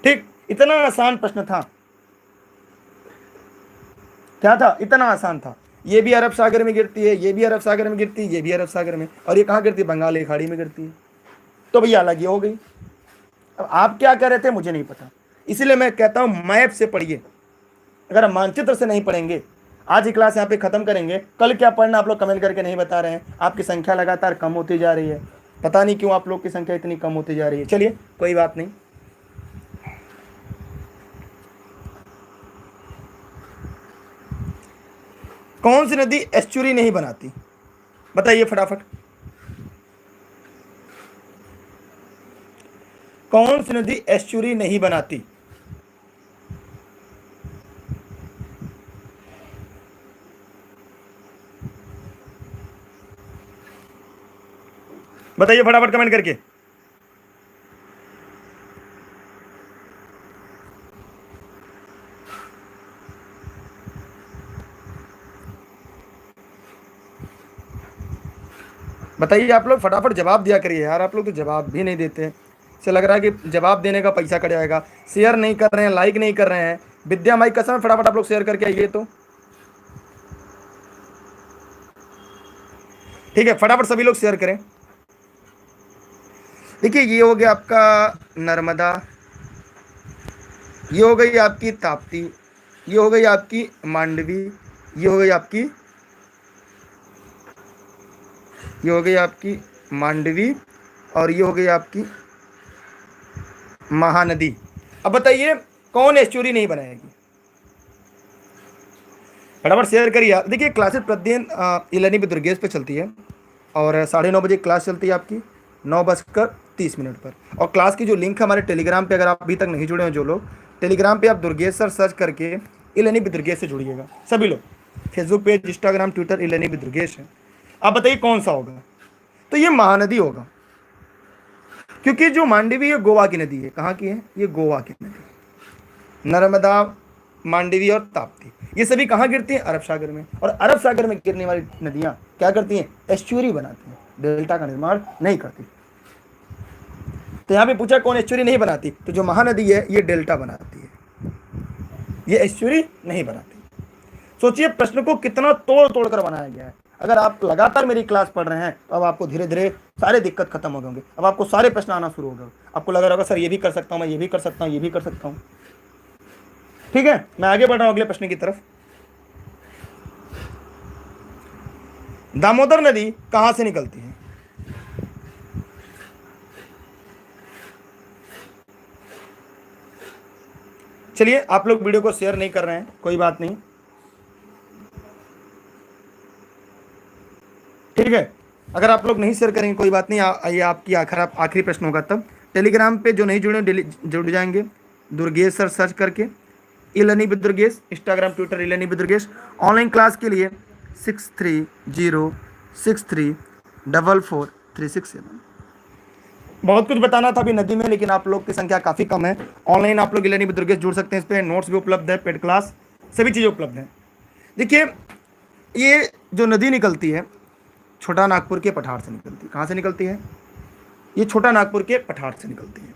ठीक, इतना आसान प्रश्न था। क्या था? इतना आसान था। ये भी अरब सागर में गिरती है, ये भी अरब सागर में गिरती है, ये भी अरब सागर में, और ये कहां गिरती है? बंगाल की खाड़ी में गिरती है। तो भैया अलग ये हो गई। अब आप क्या कह रहे थे मुझे नहीं पता, इसलिए मैं कहता हूं मैप से पढ़िए। अगर हम मानचित्र से नहीं पढ़ेंगे, आज की क्लास यहाँ पे खत्म करेंगे, कल क्या पढ़ना आप लोग कमेंट करके नहीं बता रहे हैं। आपकी संख्या लगातार कम होती जा रही है, पता नहीं क्यों आप लोग की संख्या इतनी कम होती जा रही है। चलिए कोई बात नहीं। कौन सी नदी एस्चुरी नहीं बनाती? बताइए फटाफट। कौन सी नदी एस्चुरी नहीं बनाती? बताइए फटाफट कमेंट करके। बताइए आप लोग फटाफट जवाब दिया करिए यार, आप लोग तो जवाब भी नहीं देते। से लग रहा है कि जवाब देने का पैसा कट जाएगा। शेयर नहीं कर रहे हैं, लाइक नहीं कर रहे हैं। विद्या माई कसम, फटाफट आप लोग शेयर करके आइए। तो ठीक है, फटाफट सभी लोग शेयर करें। देखिए, ये हो गया आपका नर्मदा, ये हो गई आपकी ताप्ती, ये हो गई आपकी मांडवी, ये हो गई आपकी, ये हो गई आपकी मांडवी, और ये हो गई आपकी महानदी। अब बताइए कौन एस्चुरी नहीं बनाएगी? फटाफट शेयर करिए। देखिए, क्लासेस प्रतिदिन इलानी पे दुर्गेश पे चलती है, और 9:30 बजे क्लास चलती है आपकी 9:30 पर। और क्लास की जो लिंक है हमारे टेलीग्राम पे, अगर आप अभी तक नहीं जुड़े हो जो लोग, टेलीग्राम पे आप दुर्गेश सर सर्च करके इलानी पे दुर्गेश से जुड़िएगा सभी लोग। फेसबुक पेज, इंस्टाग्राम, ट्विटर इलानी पे दुर्गेश है। आप बताइए कौन सा होगा? तो ये महानदी होगा, क्योंकि जो मांडवी है गोवा की नदी है। कहाँ की है? ये गोवा की नदी। नर्मदा, मांडवी और ताप्ती, ये सभी कहाँ गिरती हैं? अरब सागर में। और अरब सागर में गिरने वाली नदियां क्या करती हैं? एस्चुरी बनाती हैं, डेल्टा का निर्माण नहीं करती। तो यहाँ पे पूछा कौन एस्चुरी नहीं बनाती, तो जो महानदी है ये डेल्टा बनाती है, ये एस्चुरी नहीं बनाती। सोचिए प्रश्न को कितना तोड़ तोड़ कर बनाया गया है। अगर आप लगातार मेरी क्लास पढ़ रहे हैं तो अब आपको धीरे धीरे सारे दिक्कत खत्म हो गए। अब आपको सारे प्रश्न आना शुरू हो गए। आपको लग रहा होगा सर ये भी कर सकता हूँ, मैं ये भी कर सकता हूँ, ये भी कर सकता हूँ। ठीक है, मैं आगे बढ़ रहा हूं अगले प्रश्न की तरफ। दामोदर नदी कहां से निकलती है? चलिए, आप लोग वीडियो को शेयर नहीं कर रहे हैं, कोई बात नहीं। अगर आप लोग नहीं शेयर करेंगे कोई बात नहीं, ये आपकी आखिरी प्रश्न होगा तब। टेलीग्राम पे जो नहीं जुड़े जुड़ जाएंगे, दुर्गेश सर सर्च करके, ई learning with Durgesh, Instagram Twitter E learning with Durgesh. Online class के लिए 6306344367। बहुत कुछ बताना था अभी नदी में, लेकिन आप लोग की संख्या काफ़ी कम है। ऑनलाइन आप लोग ई लर्निंग विद दुर्गेश जुड़ सकते हैं, इस पर नोट्स भी उपलब्ध है, पेड क्लास सभी चीज़ें उपलब्ध हैं। देखिए, ये जो नदी निकलती है छोटा नागपुर के पठार से निकलती है। कहाँ से निकलती है? ये छोटा नागपुर के पठार से निकलती है।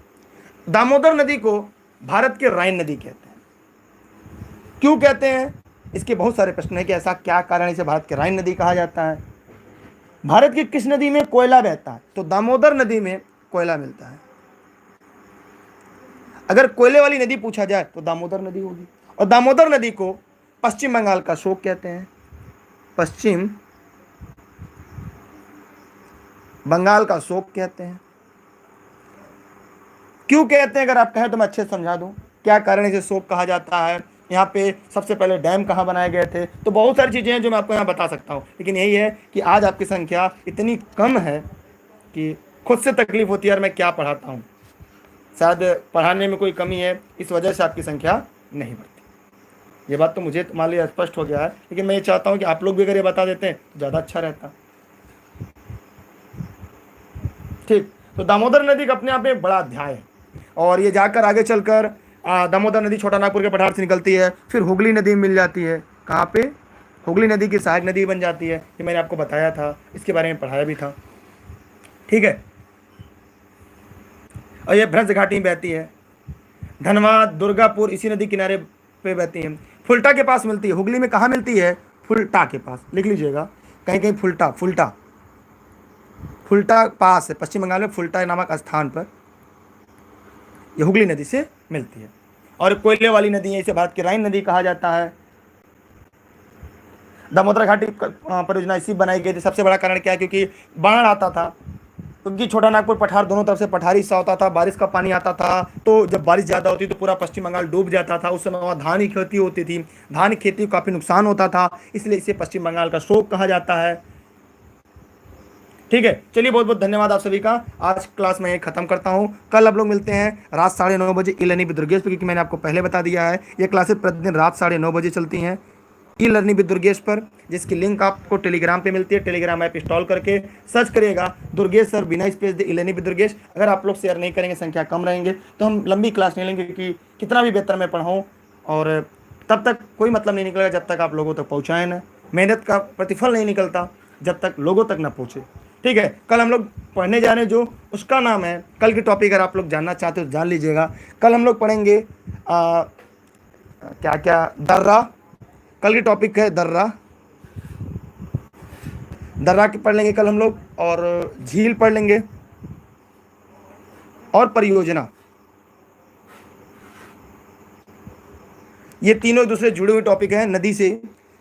दामोदर नदी को भारत के राइन नदी कहते हैं। क्यों कहते हैं? इसके बहुत सारे प्रश्न है कि ऐसा क्या कारण इसे भारत के राइन नदी कहा जाता है। भारत की किस नदी में कोयला बहता है? तो दामोदर नदी में कोयला मिलता है। अगर कोयले वाली नदी पूछा जाए तो दामोदर नदी होगी। और दामोदर नदी को पश्चिम बंगाल का शोक कहते हैं। पश्चिम बंगाल का शोक कहते हैं। क्यों कहते हैं? अगर आप कहें तो मैं अच्छे से समझा दूं क्या कारण इसे शोक कहा जाता है। यहाँ पे सबसे पहले डैम कहाँ बनाए गए थे, तो बहुत सारी चीज़ें हैं जो मैं आपको यहाँ बता सकता हूँ, लेकिन यही है कि आज आपकी संख्या इतनी कम है कि खुद से तकलीफ होती है और मैं क्या पढ़ाता हूँ। शायद पढ़ाने में कोई कमी है, इस वजह से आपकी संख्या नहीं बढ़ती। ये बात तो मुझे मान लिया स्पष्ट हो गया है, लेकिन मैं ये चाहता हूँ कि आप लोग भी अगर ये बता देते हैं तो ज़्यादा अच्छा रहता। ठीक, तो दामोदर नदी का अपने आप में एक बड़ा अध्याय है, और ये जाकर आगे चलकर दामोदर नदी छोटा नागपुर के पठार से निकलती है, फिर हुगली नदी मिल जाती है। कहाँ पे? हुगली नदी की सहायक नदी बन जाती है। ये मैंने आपको बताया था, इसके बारे में पढ़ाया भी था। ठीक है, और ये भ्रंश घाटी में बहती है। धनबाद, दुर्गापुर इसी नदी किनारे पे बहती है। फुल्टा के पास मिलती है। हुगली में कहाँ मिलती है? फुल्टा के पास, लिख लीजिएगा कहीं कहीं फुल्टा, फुल्टा फुल्टा पास है, पश्चिम बंगाल में फुल्टा नामक स्थान पर यह हुगली नदी से मिलती है। और कोयले वाली नदी है, इसे भारत की राइन नदी कहा जाता है। दामोदर घाटी परियोजना इसी बनाई गई थी। सबसे बड़ा कारण क्या है? क्योंकि बाढ़ आता था, क्योंकि छोटा नागपुर पठार दोनों तरफ से पठारी हिस्सा होता था, बारिश का पानी आता था, तो जब बारिश ज़्यादा होती तो पूरा पश्चिम बंगाल डूब जाता था। उस समय वहाँ धान की खेती होती थी, धान की खेती को काफ़ी नुकसान होता था, इसलिए इसे पश्चिम बंगाल का शोक कहा जाता है। ठीक है, चलिए बहुत बहुत धन्यवाद आप सभी का। आज क्लास में ख़त्म करता हूँ। कल आप लोग मिलते हैं रात 9:30 बजे ई लर्निंग विद दुर्गेश पर, क्योंकि मैंने आपको पहले बता दिया है ये क्लासेस प्रतिदिन रात 9:30 बजे चलती हैं ई लर्निंग विद दुर्गेश पर, जिसकी लिंक आपको टेलीग्राम पे मिलती है। टेलीग्राम ऐप इंस्टॉल करके सर्च करिएगा दुर्गेश सर बिना space they E learning with Durgesh. अगर आप लोग शेयर नहीं करेंगे, संख्या कम रहेंगे, तो हम लंबी क्लास नहीं लेंगे, क्योंकि कितना भी बेहतर मैं पढ़ाऊँ और तब तक कोई मतलब नहीं निकलेगा जब तक आप लोगों तक पहुँचाएँ ना। मेहनत का प्रतिफल नहीं निकलता जब तक लोगों तक ना पहुँचे। ठीक है, कल हम लोग पढ़ने जा रहे हैं जो उसका नाम है, कल की टॉपिक अगर आप लोग जानना चाहते हो तो जान लीजिएगा। कल हम लोग पढ़ेंगे क्या क्या, दर्रा। कल की टॉपिक है दर्रा, दर्रा की पढ़ लेंगे कल हम लोग, और झील पढ़ लेंगे, और परियोजना। ये तीनों एक दूसरे जुड़े हुए टॉपिक हैं नदी से।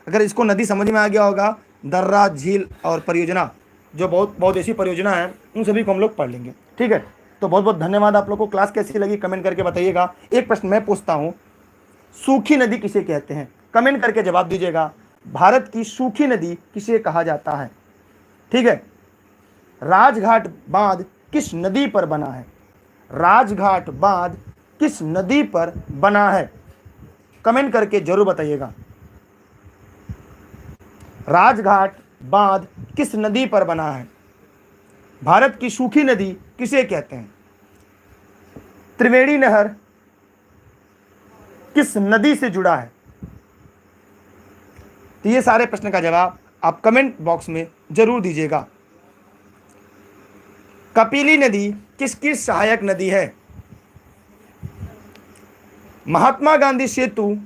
अगर इसको नदी समझ में आ गया होगा, दर्रा, झील और परियोजना, जो बहुत ऐसी परियोजना है, उन सभी को हम लोग पढ़ लेंगे। ठीक है, तो बहुत बहुत धन्यवाद आप लोग को। क्लास कैसी लगी कमेंट करके बताइएगा। एक प्रश्न मैं पूछता हूँ, सूखी नदी किसे कहते हैं? कमेंट करके जवाब दीजिएगा। भारत की सूखी नदी किसे कहा जाता है? ठीक है, राजघाट बांध किस नदी पर बना है? राजघाट बांध किस नदी पर बना है? कमेंट करके जरूर बताइएगा। राजघाट बांध किस नदी पर बना है? भारत की सूखी नदी किसे कहते हैं? त्रिवेणी नहर किस नदी से जुड़ा है? तो ये सारे प्रश्न का जवाब आप कमेंट बॉक्स में जरूर दीजिएगा। कपिली नदी किसकी सहायक नदी है? महात्मा गांधी सेतु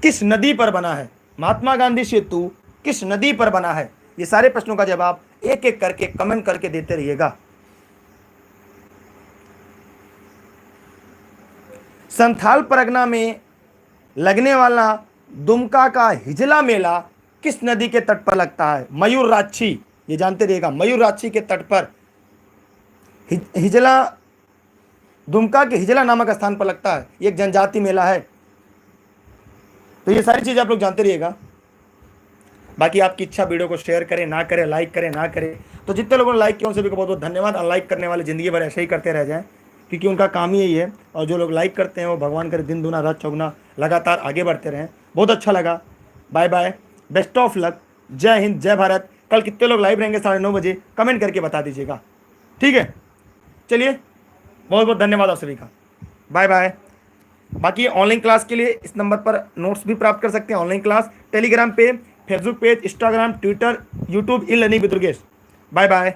किस नदी पर बना है? महात्मा गांधी सेतु किस नदी पर बना है? ये सारे प्रश्नों का जवाब एक एक करके कमेंट करके देते रहिएगा। संथाल परगना में लगने वाला दुमका का हिजला मेला किस नदी के तट पर लगता है? मयूरराक्षी, ये जानते रहिएगा, मयूरराक्षी के तट पर हिजला, दुमका के हिजला नामक स्थान पर लगता है। ये एक जनजाति मेला है। तो ये सारी चीजें आप लोग जानते रहिएगा। बाकी आपकी इच्छा, वीडियो को शेयर करें ना करें, लाइक करें ना करें। तो जितने लोगों ने लाइक किया उन सभी को बहुत बहुत धन्यवाद। अनलाइक करने वाले ज़िंदगी भर ऐसे ही करते रह जाएं, क्योंकि उनका काम ही यही है। और जो लोग लाइक करते हैं वो भगवान करे दिन दूना रात चौगुना लगातार आगे बढ़ते रहें। बहुत अच्छा लगा। Bye bye, best of luck, जय हिंद, जय भारत। कल कितने लोग लाइव रहेंगे 9:30 बजे, कमेंट करके बता दीजिएगा, ठीक है। चलिए, बहुत बहुत धन्यवाद आप सभी का। Bye bye. बाकी ऑनलाइन क्लास के लिए इस नंबर पर नोट्स भी प्राप्त कर सकते हैं। ऑनलाइन क्लास टेलीग्राम पे, Facebook page, Instagram, Twitter, YouTube, e learning with Durgesh. Bye bye.